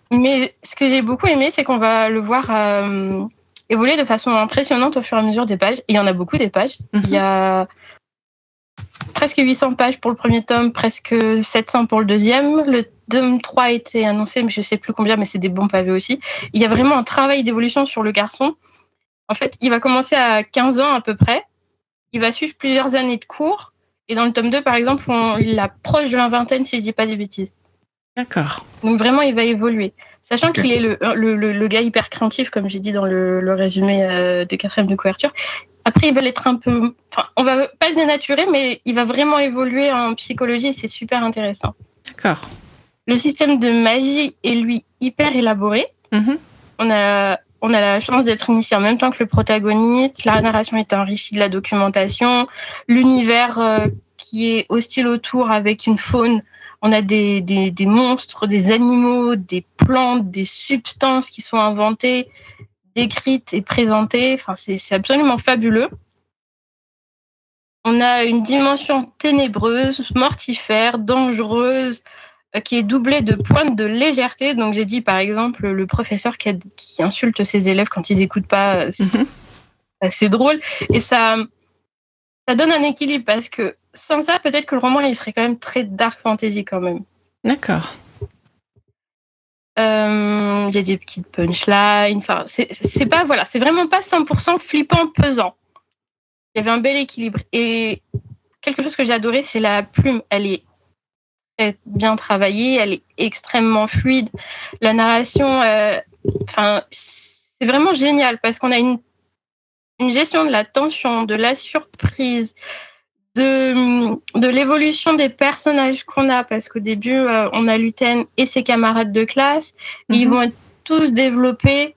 Mais ce que j'ai beaucoup aimé, c'est qu'on va le voir évoluer de façon impressionnante au fur et à mesure des pages. Il y en a beaucoup des pages. Il y a presque 800 pages pour le premier tome, presque 700 pour le deuxième. Le tome 3 a été annoncé, mais je ne sais plus combien, mais c'est des bons pavés aussi. Il y a vraiment un travail d'évolution sur le garçon. En fait, il va commencer à 15 ans à peu près. Il va suivre plusieurs années de cours. Et dans le tome 2, par exemple, il approche de la vingtaine, si je ne dis pas des bêtises. D'accord. Donc vraiment, il va évoluer. Sachant qu'il est le gars hyper craintif, comme j'ai dit dans le résumé de 4e de couverture. Après, il va l'être un peu... Enfin, on va pas le dénaturer, mais il va vraiment évoluer en psychologie et c'est super intéressant. D'accord. Le système de magie est, lui, hyper élaboré. On a la chance d'être initié en même temps que le protagoniste. La narration est enrichie de la documentation. L'univers qui est hostile autour avec une faune. On a des monstres, des animaux, des plantes, des substances qui sont inventées, décrites et présentées. Enfin, c'est absolument fabuleux. On a une dimension ténébreuse, mortifère, dangereuse, qui est doublée de pointes de légèreté. Donc j'ai dit par exemple le professeur qui insulte ses élèves quand ils n'écoutent pas, c'est drôle. Et ça donne un équilibre parce que sans ça, peut-être que le roman il serait quand même très dark fantasy quand même. D'accord. Il y a des petites punchlines. Enfin, c'est pas c'est vraiment pas 100% flippant, pesant. Il y avait un bel équilibre. Et quelque chose que j'ai adoré, c'est la plume. Elle est très bien travaillée, elle est extrêmement fluide. La narration, c'est vraiment génial parce qu'on a une gestion de la tension, de la surprise, de l'évolution des personnages qu'on a. Parce qu'au début, on a Luthen et ses camarades de classe. Et ils vont être tous développés,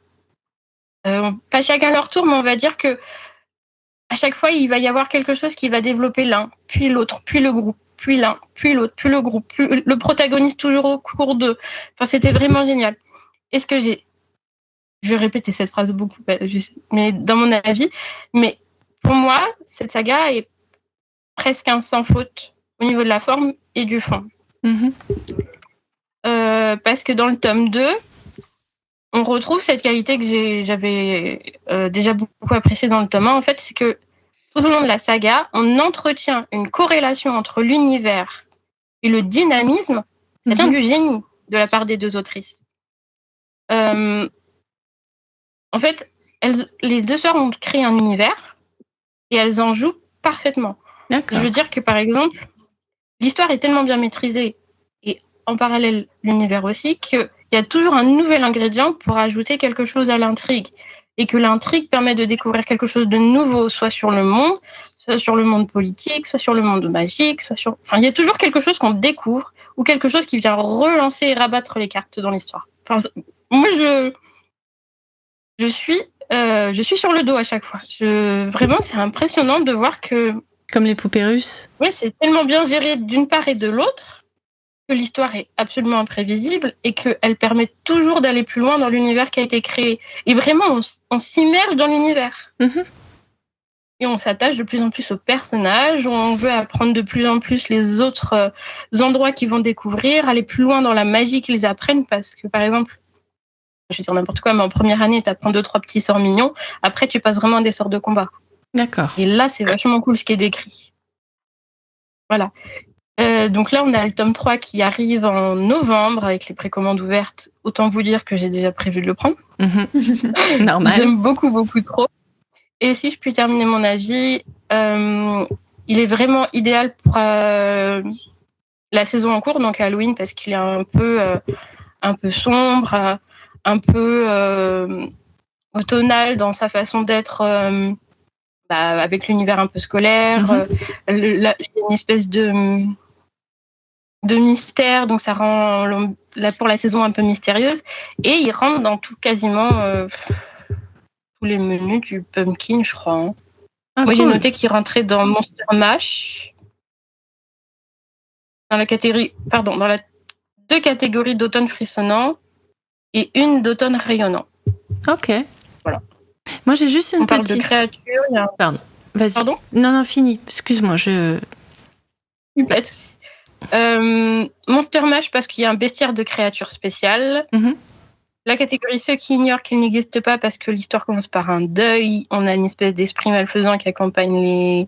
pas chacun leur tour, mais on va dire que à chaque fois, il va y avoir quelque chose qui va développer l'un, puis l'autre, puis le groupe, puis l'un, puis l'autre, puis le groupe, puis le protagoniste toujours au cours d'eux. Enfin, c'était vraiment génial. Est-ce que je vais répéter cette phrase beaucoup, mais dans mon avis, mais pour moi, cette saga est presque un sans faute au niveau de la forme et du fond. Parce que dans le tome 2, on retrouve cette qualité que j'avais déjà beaucoup appréciée dans le tome 1. En fait, c'est que tout au long de la saga, on entretient une corrélation entre l'univers et le dynamisme. Ça vient du génie de la part des 2 autrices. En fait, les 2 sœurs ont créé un univers et elles en jouent parfaitement. D'accord. Je veux dire que, par exemple, l'histoire est tellement bien maîtrisée et en parallèle l'univers aussi qu'il y a toujours un nouvel ingrédient pour ajouter quelque chose à l'intrigue et que l'intrigue permet de découvrir quelque chose de nouveau, soit sur le monde politique, soit sur le monde magique, il y a toujours quelque chose qu'on découvre ou quelque chose qui vient relancer et rabattre les cartes dans l'histoire. Enfin, moi, je suis sur le dos à chaque fois. Vraiment, c'est impressionnant de voir que... Comme les poupées russes. Oui, c'est tellement bien géré d'une part et de l'autre que l'histoire est absolument imprévisible et qu'elle permet toujours d'aller plus loin dans l'univers qui a été créé. Et vraiment, on s'immerge dans l'univers. Et on s'attache de plus en plus aux personnages, on veut apprendre de plus en plus les autres endroits qu'ils vont découvrir, aller plus loin dans la magie qu'ils apprennent parce que, par exemple, je vais dire n'importe quoi, mais en première année, tu apprends 2-3 petits sorts mignons. Après, tu passes vraiment à des sorts de combat. D'accord. Et là, c'est vachement cool ce qui est décrit. Voilà. Donc là, on a le tome 3 qui arrive en novembre avec les précommandes ouvertes. Autant vous dire que j'ai déjà prévu de le prendre. Normal. J'aime beaucoup, beaucoup trop. Et si je puis terminer mon avis, il est vraiment idéal pour la saison en cours, donc Halloween, parce qu'il est un peu sombre, un peu automnal dans sa façon d'être, avec l'univers un peu scolaire. Il y a une espèce de mystère, donc ça rend pour la saison un peu mystérieuse. Et il rentre dans quasiment tous les menus du Pumpkin, je crois. Hein. Moi, cool. J'ai noté qu'il rentrait dans Monster Mash, dans la 2 catégories d'automne frissonnant et une d'automne rayonnant. Ok. Voilà. Moi, j'ai juste une petite... On parle de créatures. Pardon. Vas-y. Pardon ? Non, fini. Excuse-moi, Pas de souci. Monster Mash parce qu'il y a un bestiaire de créatures spéciales. La catégorie ceux qui ignorent qu'il n'existe pas parce que l'histoire commence par un deuil. On a une espèce d'esprit malfaisant qui accompagne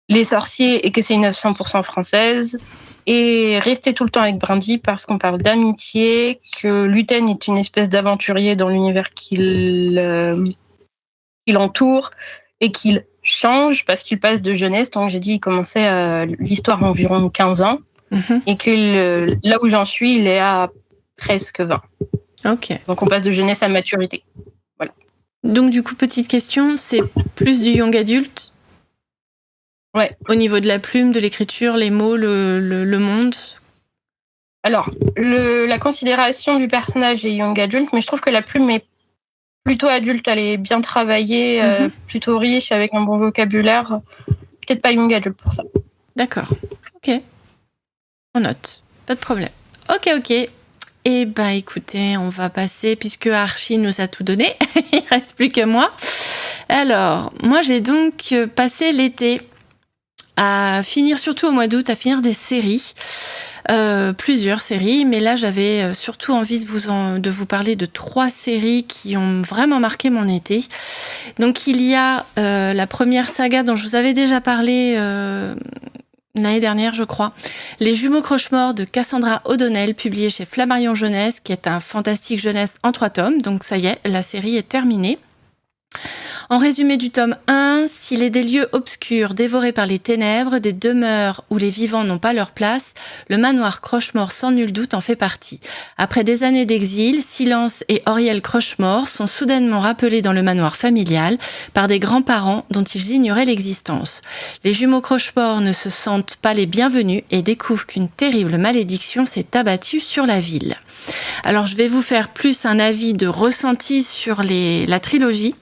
les sorciers et que c'est une œuvre 100% française. Et rester tout le temps avec Brindy parce qu'on parle d'amitié, que Luten est une espèce d'aventurier dans l'univers qui l'entoure et qu'il change parce qu'il passe de jeunesse. Donc j'ai dit il commençait l'histoire à environ 15 ans et que là où j'en suis, il est à presque 20. Ok. Donc on passe de jeunesse à maturité. Voilà. Donc du coup, petite question, c'est plus du young adulte ? Ouais. Au niveau de la plume, de l'écriture, les mots, le monde ? Alors, la considération du personnage est young adulte, mais je trouve que la plume est plutôt adulte. Elle est bien travaillée, plutôt riche, avec un bon vocabulaire. Peut-être pas young adulte pour ça. D'accord. Ok. On note. Pas de problème. Ok. Eh ben, écoutez, on va passer, puisque Archie nous a tout donné. Il reste plus que moi. Alors, moi, j'ai donc passé l'été à finir, surtout au mois d'août, à finir des séries, plusieurs séries, mais là j'avais surtout envie de vous parler de 3 séries qui ont vraiment marqué mon été. Donc il y a la première saga dont je vous avais déjà parlé l'année dernière, je crois, Les Jumeaux Croche-Mort de Cassandra O'Donnell, publié chez Flammarion Jeunesse, qui est un fantastique jeunesse en 3 tomes, donc ça y est, la série est terminée. En résumé du tome 1, s'il est des lieux obscurs dévorés par les ténèbres, des demeures où les vivants n'ont pas leur place, le manoir Croche-Mort sans nul doute en fait partie. Après des années d'exil, Silence et Auriel Croche-Mort sont soudainement rappelés dans le manoir familial par des grands-parents dont ils ignoraient l'existence. Les jumeaux Croche-Mort ne se sentent pas les bienvenus et découvrent qu'une terrible malédiction s'est abattue sur la ville. Alors je vais vous faire plus un avis de ressenti sur la trilogie,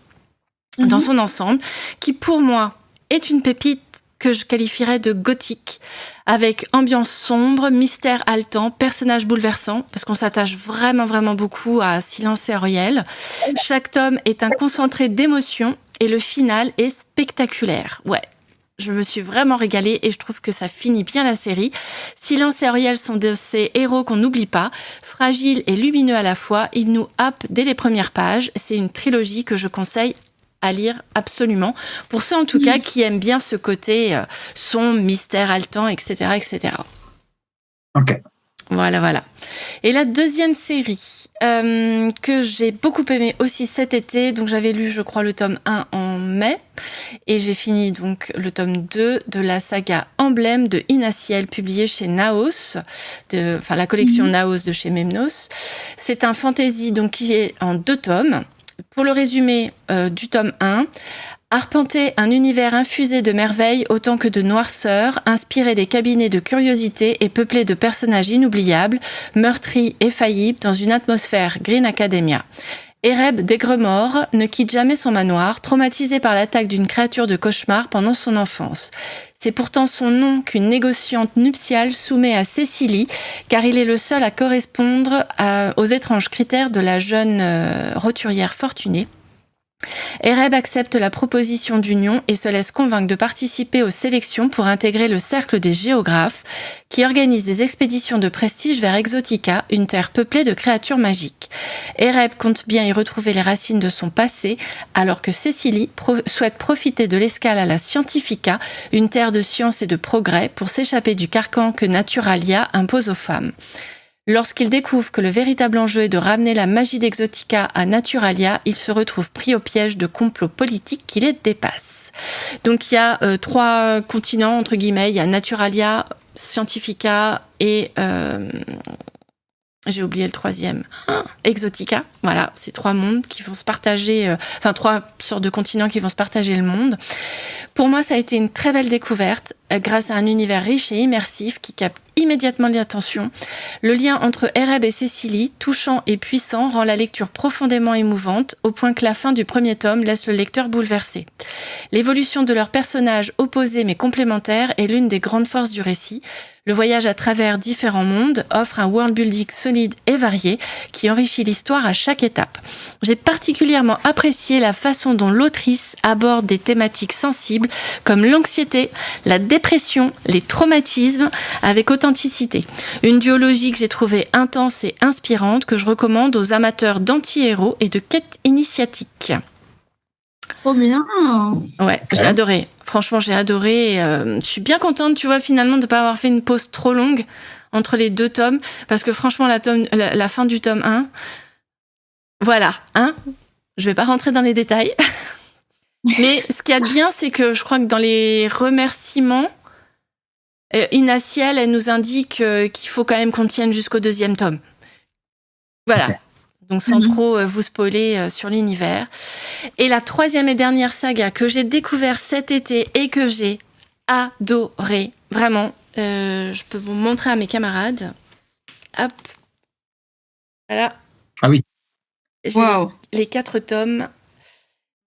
dans son ensemble, qui pour moi est une pépite que je qualifierais de gothique, avec ambiance sombre, mystère haletant, personnages bouleversants, parce qu'on s'attache vraiment beaucoup à Silence et Auriel. Chaque tome est un concentré d'émotions et le final est spectaculaire. Ouais. Je me suis vraiment régalée et je trouve que ça finit bien la série. Silence et Auriel sont de ces héros qu'on n'oublie pas, fragiles et lumineux à la fois. Ils nous happent dès les premières pages. C'est une trilogie que je conseille à lire absolument, pour ceux en tout cas qui aiment bien ce côté sombre, mystère haletant, etc. Ok. Voilà. Et la deuxième série que j'ai beaucoup aimée aussi cet été, donc j'avais lu je crois le tome 1 en mai, et j'ai fini donc le tome 2 de la saga Emblème de Inaciel, publié chez Naos, la collection Naos de chez Memnos. C'est un fantasy donc qui est en 2 tomes. Pour le résumé du tome 1, arpenter un univers infusé de merveilles autant que de noirceur, inspiré des cabinets de curiosité et peuplé de personnages inoubliables, meurtris et faillibles dans une atmosphère Green Academia. Ereb d'Aigremort ne quitte jamais son manoir, traumatisé par l'attaque d'une créature de cauchemar pendant son enfance. C'est pourtant son nom qu'une négociante nuptiale soumet à Cécilie, car il est le seul à correspondre aux étranges critères de la jeune roturière fortunée. Ereb accepte la proposition d'union et se laisse convaincre de participer aux sélections pour intégrer le cercle des géographes, qui organise des expéditions de prestige vers Exotica, une terre peuplée de créatures magiques. Ereb compte bien y retrouver les racines de son passé, alors que Cécilie souhaite profiter de l'escale à la Scientifica, une terre de science et de progrès, pour s'échapper du carcan que Naturalia impose aux femmes. Lorsqu'il découvre que le véritable enjeu est de ramener la magie d'Exotica à Naturalia, il se retrouve pris au piège de complots politiques qui les dépassent. Donc il y a 3 continents, entre guillemets, il y a Naturalia, Scientifica et J'ai oublié le troisième. Exotica. Voilà, c'est 3 mondes qui vont se partager, 3 sortes de continents qui vont se partager le monde. Pour moi, ça a été une très belle découverte grâce à un univers riche et immersif qui capte immédiatement l'attention. Le lien entre Ereb et Cécilie, touchant et puissant, rend la lecture profondément émouvante, au point que la fin du premier tome laisse le lecteur bouleversé. L'évolution de leurs personnages opposés mais complémentaires est l'une des grandes forces du récit. Le voyage à travers différents mondes offre un world building solide et varié qui enrichit l'histoire à chaque étape. J'ai particulièrement apprécié la façon dont l'autrice aborde des thématiques sensibles comme l'anxiété, la dépression, les traumatismes avec authenticité. Une duologie que j'ai trouvée intense et inspirante que je recommande aux amateurs d'anti-héros et de quêtes initiatiques. Trop bien. Ouais, j'ai adoré. Franchement, j'ai adoré. Je suis bien contente, tu vois, finalement, de ne pas avoir fait une pause trop longue entre les 2 tomes. Parce que franchement, la fin du tome 1, voilà, hein, je vais pas rentrer dans les détails. Mais ce qu'il y a de bien, c'est que je crois que dans les remerciements, Ina Ciel, elle nous indique qu'il faut quand même qu'on tienne jusqu'au 2e tome. Voilà. Okay. Donc sans trop vous spoiler sur l'univers. Et la 3e et dernière saga que j'ai découvert cet été et que j'ai adoré, vraiment, je peux vous montrer à mes camarades. Hop. Voilà. Ah oui. J'ai les 4 tomes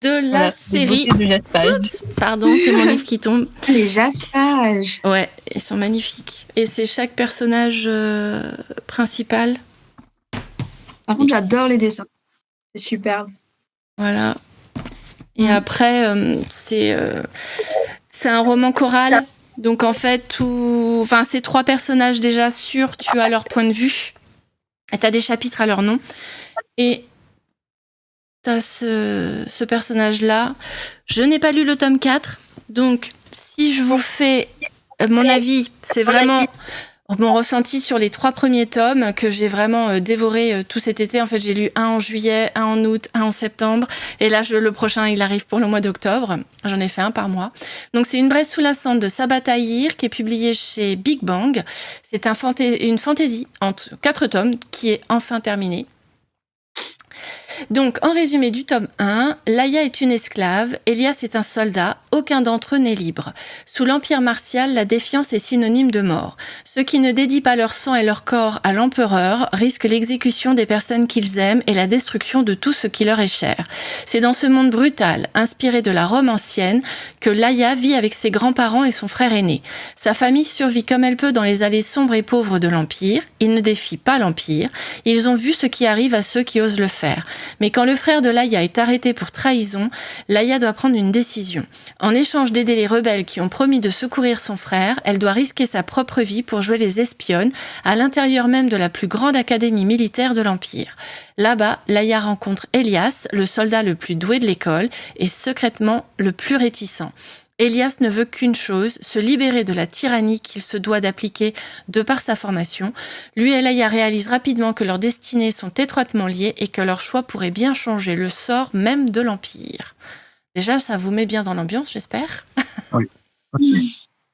de la série. Oups, pardon, c'est mon livre qui tombe. Les jaspages. Ouais, ils sont magnifiques. Et c'est chaque personnage principal. Par contre, j'adore les dessins. C'est superbe. Voilà. Et après, c'est un roman choral. Donc, en fait, ces 3 personnages déjà sûrs, tu as leur point de vue. Et tu as des chapitres à leur nom. Et tu as ce personnage-là. Je n'ai pas lu le tome 4. Donc, si je vous fais mon avis, c'est vraiment mon ressenti sur les 3 premiers tomes que j'ai vraiment dévoré tout cet été. En fait, j'ai lu un en juillet, un en août, un en septembre. Et là, le prochain, il arrive pour le mois d'octobre. J'en ai fait un par mois. Donc, c'est Une braise sous la cendre de Sabaa Tahir qui est publié chez Big Bang. C'est une fantaisie en 4 tomes qui est enfin terminée. Donc, en résumé du tome 1, Laïa est une esclave, Elias est un soldat, aucun d'entre eux n'est libre. Sous l'Empire martial, la défiance est synonyme de mort. Ceux qui ne dédient pas leur sang et leur corps à l'empereur risquent l'exécution des personnes qu'ils aiment et la destruction de tout ce qui leur est cher. C'est dans ce monde brutal, inspiré de la Rome ancienne, que Laïa vit avec ses grands-parents et son frère aîné. Sa famille survit comme elle peut dans les allées sombres et pauvres de l'Empire. Ils ne défient pas l'Empire. Ils ont vu ce qui arrive à ceux qui osent le faire. Mais quand le frère de Laïa est arrêté pour trahison, Laïa doit prendre une décision. En échange d'aider les rebelles qui ont promis de secourir son frère, elle doit risquer sa propre vie pour jouer les espionnes à l'intérieur même de la plus grande académie militaire de l'Empire. Là-bas, Laïa rencontre Elias, le soldat le plus doué de l'école et secrètement le plus réticent. Elias ne veut qu'une chose, se libérer de la tyrannie qu'il se doit d'appliquer de par sa formation. Lui et Laïa réalisent rapidement que leurs destinées sont étroitement liées et que leur choix pourrait bien changer le sort même de l'Empire. Déjà, ça vous met bien dans l'ambiance, j'espère. Oui.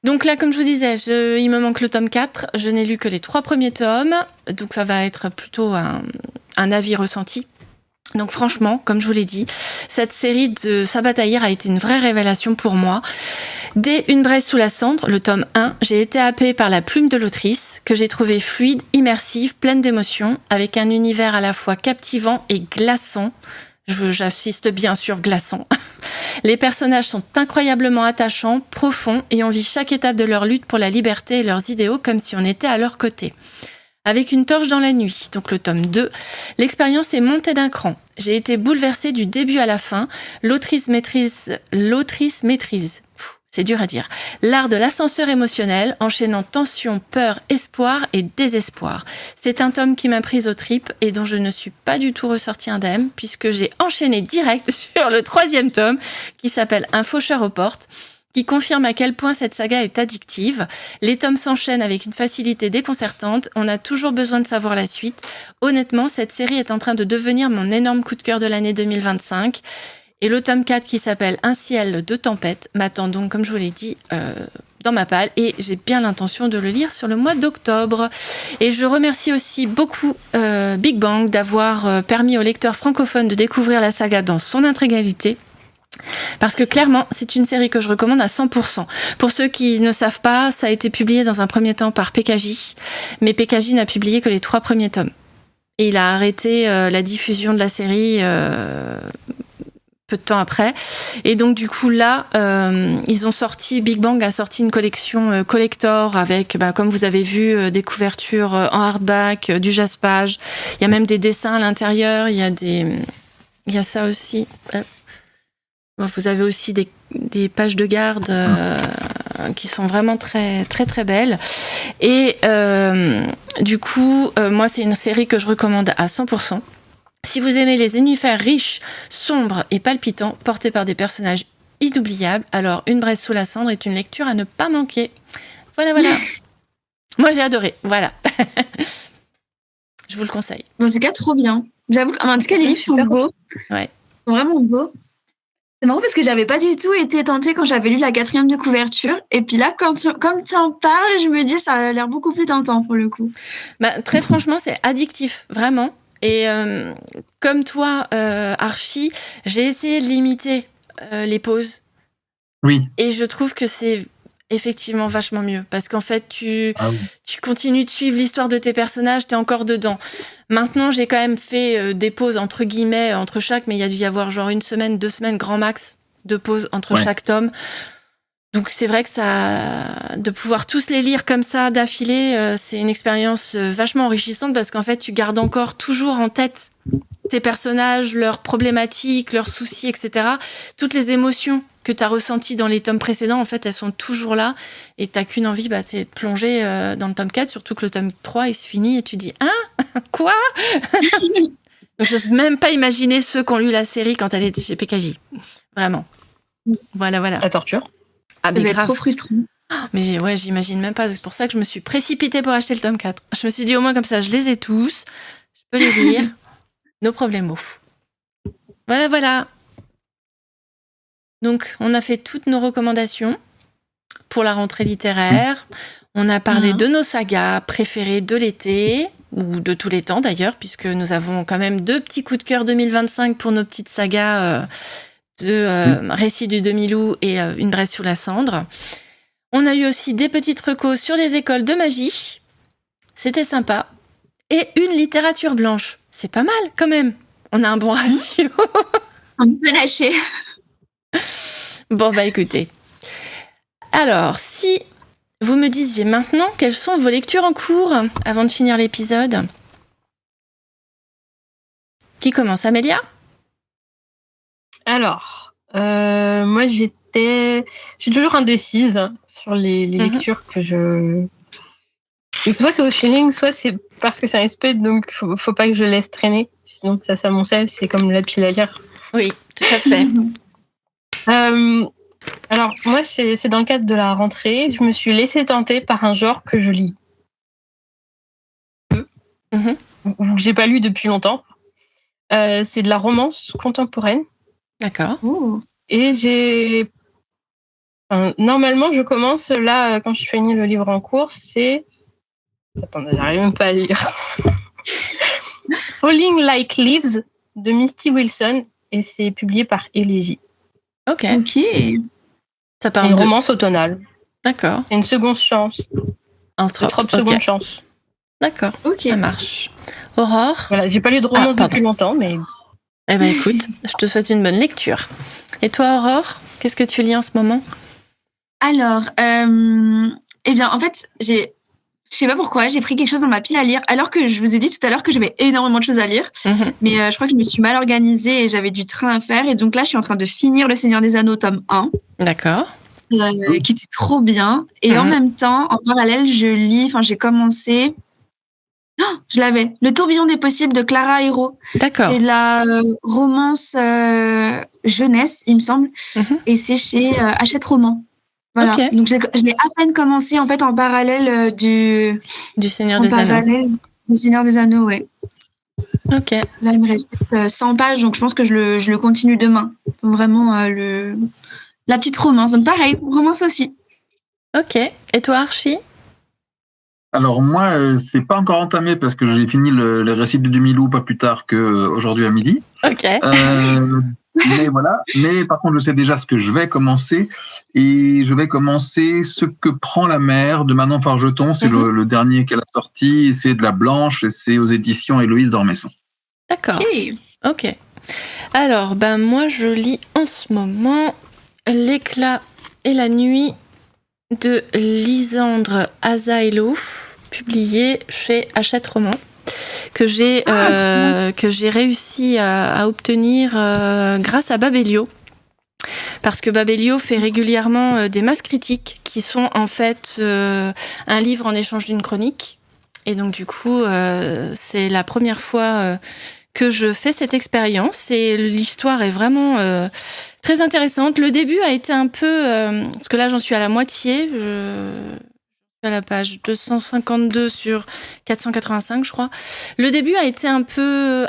Donc là, comme je vous disais, il me manque le tome 4. Je n'ai lu que les 3 premiers tomes, donc ça va être plutôt un avis ressenti. Donc franchement, comme je vous l'ai dit, cette série de Sabaa Tahir a été une vraie révélation pour moi. Dès Une braise sous la cendre, le tome 1, j'ai été happée par la plume de l'autrice, que j'ai trouvée fluide, immersive, pleine d'émotions, avec un univers à la fois captivant et glaçant. J'insiste bien sur glaçant. Les personnages sont incroyablement attachants, profonds, et on vit chaque étape de leur lutte pour la liberté et leurs idéaux comme si on était à leur côté. Avec Une torche dans la nuit, donc le tome 2, l'expérience est montée d'un cran. J'ai été bouleversée du début à la fin. L'autrice maîtrise, c'est dur à dire, l'art de l'ascenseur émotionnel, enchaînant tension, peur, espoir et désespoir. C'est un tome qui m'a prise aux tripes et dont je ne suis pas du tout ressortie indemne, puisque j'ai enchaîné direct sur le 3e tome, qui s'appelle Un faucheur aux portes, qui confirme à quel point cette saga est addictive. Les tomes s'enchaînent avec une facilité déconcertante. On a toujours besoin de savoir la suite. Honnêtement, cette série est en train de devenir mon énorme coup de cœur de l'année 2025. Et le tome 4, qui s'appelle Un ciel de tempête, m'attend donc, comme je vous l'ai dit, dans ma palle et j'ai bien l'intention de le lire sur le mois d'octobre. Et je remercie aussi beaucoup Big Bang d'avoir permis aux lecteurs francophones de découvrir la saga dans son intégralité. Parce que clairement, c'est une série que je recommande à 100%. Pour ceux qui ne savent pas, ça a été publié dans un premier temps par PKJ, mais PKJ n'a publié que les 3 premiers tomes. Et il a arrêté la diffusion de la série peu de temps après. Et donc du coup là, Big Bang a sorti une collection collector avec, comme vous avez vu, des couvertures en hardback, du jaspage. Il y a même des dessins à l'intérieur. Il y a ça aussi. Vous avez aussi des pages de garde qui sont vraiment très très très belles. Et du coup, moi c'est une série que je recommande à 100%. Si vous aimez les univers riches, sombres et palpitants, portés par des personnages inoubliables, alors Une braise sous la cendre est une lecture à ne pas manquer. Voilà. Moi j'ai adoré, voilà. Je vous le conseille. En tout cas, trop bien. J'avoue qu'en tout cas, les livres sont beaux. Ouais. Ils sont vraiment beaux. C'est marrant parce que j'avais pas du tout été tentée quand j'avais lu la 4e de couverture. Et puis là, comme tu en parles, je me dis ça a l'air beaucoup plus tentant pour le coup. Très franchement, c'est addictif, vraiment. Et comme toi, Archie, j'ai essayé de limiter les pauses. Oui. Et je trouve que c'est effectivement vachement mieux. Parce qu'en fait, tu continues de suivre l'histoire de tes personnages, t'es encore dedans. Maintenant, j'ai quand même fait des pauses entre guillemets, entre chaque, mais il y a dû y avoir genre 1 semaine, 2 semaines, grand max, de pauses entre chaque tome. Donc c'est vrai que de pouvoir tous les lire comme ça d'affilée, c'est une expérience vachement enrichissante parce qu'en fait tu gardes encore toujours en tête tes personnages, leurs problématiques, leurs soucis, etc. Toutes les émotions que tu as ressenties dans les tomes précédents, en fait, elles sont toujours là et t'as qu'une envie, c'est de plonger dans le tome 4, surtout que le tome 3 il se finit et tu dis « Hein ? Quoi ?» Donc j'ose même pas imaginer ceux qui ont lu la série quand elle était chez PKJ. Vraiment. Voilà. La torture. Ça devait être trop frustrant. Mais j'imagine même pas. C'est pour ça que je me suis précipitée pour acheter le tome 4. Je me suis dit au moins comme ça, je les ai tous. Je peux les lire. No problemo. Voilà. Donc, on a fait toutes nos recommandations pour la rentrée littéraire. On a parlé de nos sagas préférées de l'été, ou de tous les temps d'ailleurs, puisque nous avons quand même 2 petits coups de cœur 2025 pour nos petites sagas de Récits du Demi-Loup et Une braise sous la cendre. On a eu aussi des petites recos sur les écoles de magie. C'était sympa. Et une littérature blanche. C'est pas mal quand même. On a un bon ratio. Un peu lâché. Bon, écoutez. Alors, si vous me disiez maintenant quelles sont vos lectures en cours avant de finir l'épisode. Qui commence, Amélia ? Alors, moi je suis toujours indécise sur les lectures que soit c'est au feeling, soit c'est parce que c'est un SP, donc faut pas que je laisse traîner, sinon ça s'amoncelle, c'est comme la pile à lire. Oui, tout à fait. Alors, moi, c'est dans le cadre de la rentrée, je me suis laissée tenter par un genre que je lis peu, ou que j'ai pas lu depuis longtemps. C'est de la romance contemporaine. D'accord. Et normalement, je commence là, quand je finis le livre en cours, c'est... Attendez, j'arrive même pas à lire. Falling Like Leaves de Misty Wilson, et c'est publié par Élégie. Ok. Ça parle une romance automnale. D'accord. Et une seconde chance. Un trop seconde chance. D'accord, ça marche. Aurore ? Voilà, j'ai pas lu de romance depuis longtemps, mais... Eh ben écoute, je te souhaite une bonne lecture. Et toi, Aurore, qu'est-ce que tu lis en ce moment ? Alors, en fait, je sais pas pourquoi, j'ai pris quelque chose dans ma pile à lire, alors que je vous ai dit tout à l'heure que j'avais énormément de choses à lire. Mais je crois que je me suis mal organisée et j'avais du train à faire. Et donc là, je suis en train de finir Le Seigneur des Anneaux, tome 1. D'accord. Qui était trop bien. Et en même temps, en parallèle, j'ai commencé... je l'avais. Le tourbillon des possibles de Clara Hérault. D'accord. C'est de la romance jeunesse, il me semble. Et c'est chez Hachette Roman. Voilà. Okay. Donc, je l'ai à peine commencé, en fait, en parallèle du Seigneur des Anneaux. Du Seigneur des Anneaux, ouais. Ok. Là, il me reste 100 pages, donc je pense que je le continue demain. Vraiment, la petite romance. Donc, pareil, romance aussi. Ok. Et toi, Archie? Alors moi, c'est pas encore entamé parce que j'ai fini le récit de Dumilou pas plus tard qu'aujourd'hui à midi. Ok. Mais voilà. Mais par contre, je sais déjà ce que je vais commencer. Et je vais commencer Ce que prend la mer de Manon Fargeton. C'est le dernier qu'elle a sorti. C'est de la Blanche et c'est aux éditions Héloïse d'Ormesson. D'accord. Ok. Alors, moi, je lis en ce moment L'éclat et la nuit de Lysandre Azaello, publié chez Hachette Roman, que j'ai réussi à obtenir grâce à Babelio. Parce que Babelio fait régulièrement des masses critiques qui sont en fait un livre en échange d'une chronique. Et donc du coup, c'est la première fois que je fais cette expérience et l'histoire est vraiment très intéressante. Le début a été un peu... parce que là, j'en suis à la moitié. À la page 252 sur 485, je crois. Le début a été un peu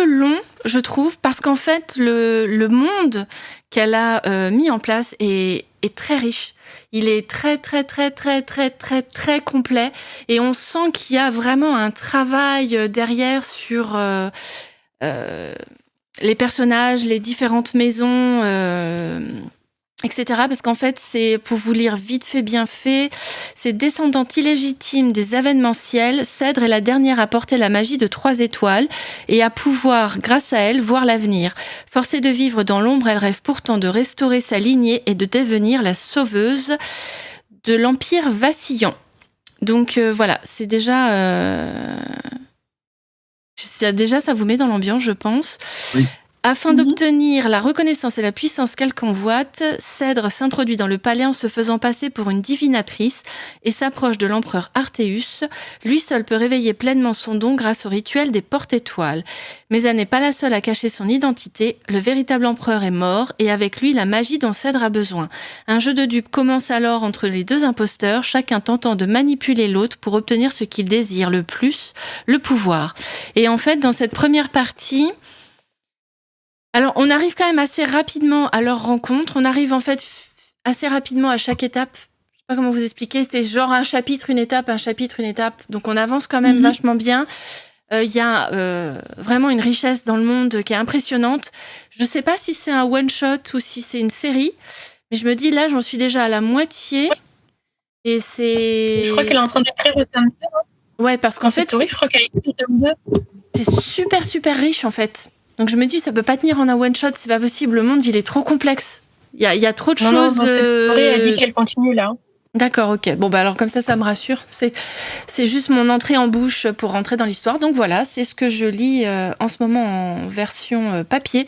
long, je trouve, parce qu'en fait, le monde qu'elle a mis en place est très riche. Il est très, très, très, très, très, très, très complet. Et on sent qu'il y a vraiment un travail derrière sur les personnages, les différentes maisons, etc. Parce qu'en fait, c'est, pour vous lire vite fait, bien fait, c'est descendante illégitime des événementiels, Cèdre est la dernière à porter la magie de 3 étoiles et à pouvoir, grâce à elle, voir l'avenir. Forcée de vivre dans l'ombre, elle rêve pourtant de restaurer sa lignée et de devenir la sauveuse de l'empire vacillant. Donc voilà, c'est déjà... Déjà, ça vous met dans l'ambiance, je pense. Oui. Afin d'obtenir la reconnaissance et la puissance qu'elle convoite, Cèdre s'introduit dans le palais en se faisant passer pour une divinatrice et s'approche de l'empereur Arthéus. Lui seul peut réveiller pleinement son don grâce au rituel des porte-étoiles. Mais elle n'est pas la seule à cacher son identité. Le véritable empereur est mort et avec lui la magie dont Cèdre a besoin. Un jeu de dupes commence alors entre les 2 imposteurs, chacun tentant de manipuler l'autre pour obtenir ce qu'il désire le plus, le pouvoir. Et en fait, dans cette première partie... Alors, on arrive quand même assez rapidement à leur rencontre. On arrive en fait assez rapidement à chaque étape. Je sais pas comment vous expliquer. C'est genre un chapitre, une étape, un chapitre, une étape. Donc, on avance quand même vachement bien. Y a vraiment une richesse dans le monde qui est impressionnante. Je sais pas si c'est un one-shot ou si c'est une série. Mais je me dis, là, j'en suis déjà à la moitié. Et c'est... Je crois qu'elle est en train d'écrire le tome 2. Ouais, parce qu'en fait... je crois qu'elle écrit le tome 2. C'est super, super riche, en fait. Donc je me dis, ça peut pas tenir en un one-shot, c'est pas possible. Le monde, il est trop complexe. Il y a trop de choses... Non, elle dit qu'elle continue là. D'accord, ok. Bon, alors comme ça me rassure. C'est juste mon entrée en bouche pour rentrer dans l'histoire. Donc voilà, c'est ce que je lis en ce moment en version papier.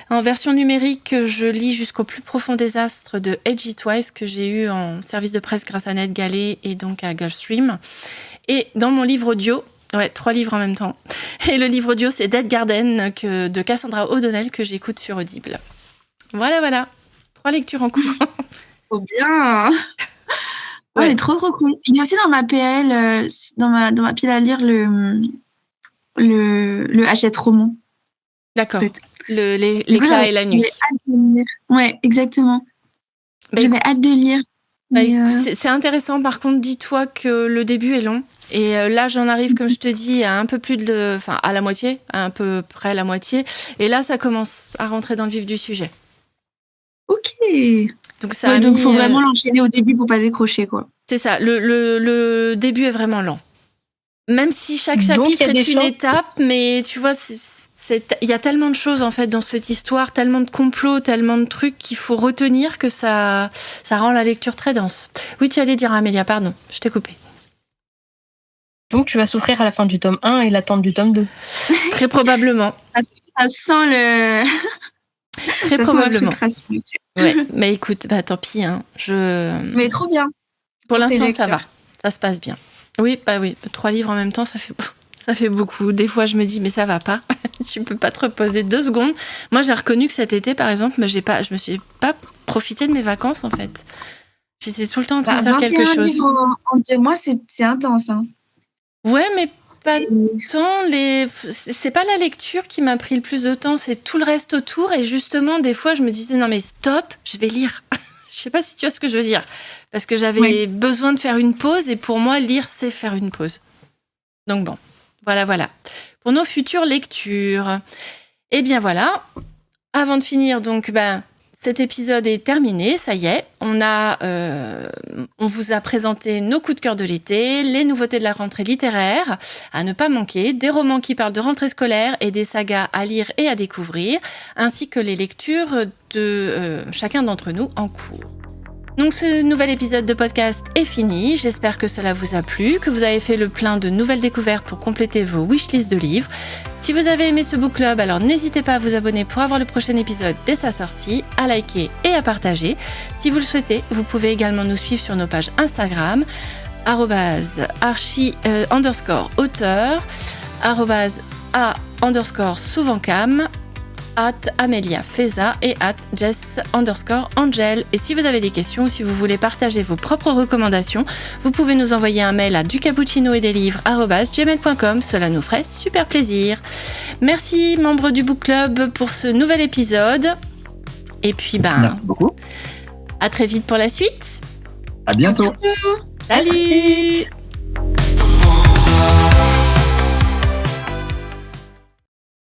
En version numérique, je lis Jusqu'au plus profond des astres de H.G. Twice, que j'ai eu en service de presse grâce à Ned Gallet et donc à Gulfstream. Et dans mon livre audio... Ouais, 3 livres en même temps. Et le livre audio, c'est Dead Garden de Cassandra O'Donnell que j'écoute sur Audible. Voilà. 3 lectures en cours. Trop bien. Ouais, trop cool. Il y a aussi dans ma PL, dans ma pile à lire, le Hachette Roman. D'accord. En fait. L'éclat et la nuit. J'ai hâte de lire. Ouais, exactement. J'avais hâte de lire. C'est intéressant. Par contre, dis-toi que le début est long. Et là, j'en arrive, comme je te dis, à un peu plus à la moitié, à un peu près la moitié. Et là, ça commence à rentrer dans le vif du sujet. Ok. Donc, donc faut vraiment l'enchaîner au début pour pas décrocher, quoi. C'est ça. Le début est vraiment lent. Même si chaque chapitre est une étape, mais tu vois, il y a tellement de choses en fait dans cette histoire, tellement de complots, tellement de trucs qu'il faut retenir que ça rend la lecture très dense. Oui, tu allais dire, Amélia, pardon, je t'ai coupé. Donc tu vas souffrir à la fin du tome 1 et l'attente du tome 2. Très probablement. Ça sent le... Très ça probablement. Sent la frustration. Ouais, mais écoute, tant pis. Mais trop bien. Pour l'instant, ça va. Ça se passe bien. Oui, 3 livres en même temps, ça fait beaucoup. Des fois, je me dis, mais ça va pas. Tu peux pas te reposer 2 secondes. Moi, j'ai reconnu que cet été, par exemple, je me suis pas profité de mes vacances, en fait. J'étais tout le temps en train de faire quelque chose. 21 livres en 2 mois, c'est intense, hein. Ouais, mais pas tant. C'est pas la lecture qui m'a pris le plus de temps, c'est tout le reste autour. Et justement, des fois, je me disais, non mais stop, je vais lire. Je sais pas si tu vois ce que je veux dire. Parce que j'avais besoin de faire une pause et pour moi, lire, c'est faire une pause. Donc bon, voilà. Pour nos futures lectures. Eh bien voilà, avant de finir, donc cet épisode est terminé, ça y est. On vous a présenté nos coups de cœur de l'été, les nouveautés de la rentrée littéraire à ne pas manquer, des romans qui parlent de rentrée scolaire et des sagas à lire et à découvrir, ainsi que les lectures de chacun d'entre nous en cours. Donc ce nouvel épisode de podcast est fini, j'espère que cela vous a plu, que vous avez fait le plein de nouvelles découvertes pour compléter vos wishlists de livres. Si vous avez aimé ce book club, alors n'hésitez pas à vous abonner pour avoir le prochain épisode dès sa sortie, à liker et à partager. Si vous le souhaitez, vous pouvez également nous suivre sur nos pages Instagram, @archi_auteur, @a_souvencam, @AmeliaFeza et @Jess_Angel. Et si vous avez des questions ou si vous voulez partager vos propres recommandations, vous pouvez nous envoyer un mail à ducappuccino-et-des-livres@gmail.com. Cela nous ferait super plaisir. Merci, membres du Book Club, pour ce nouvel épisode. Et puis, merci beaucoup. À très vite pour la suite. À bientôt. Salut.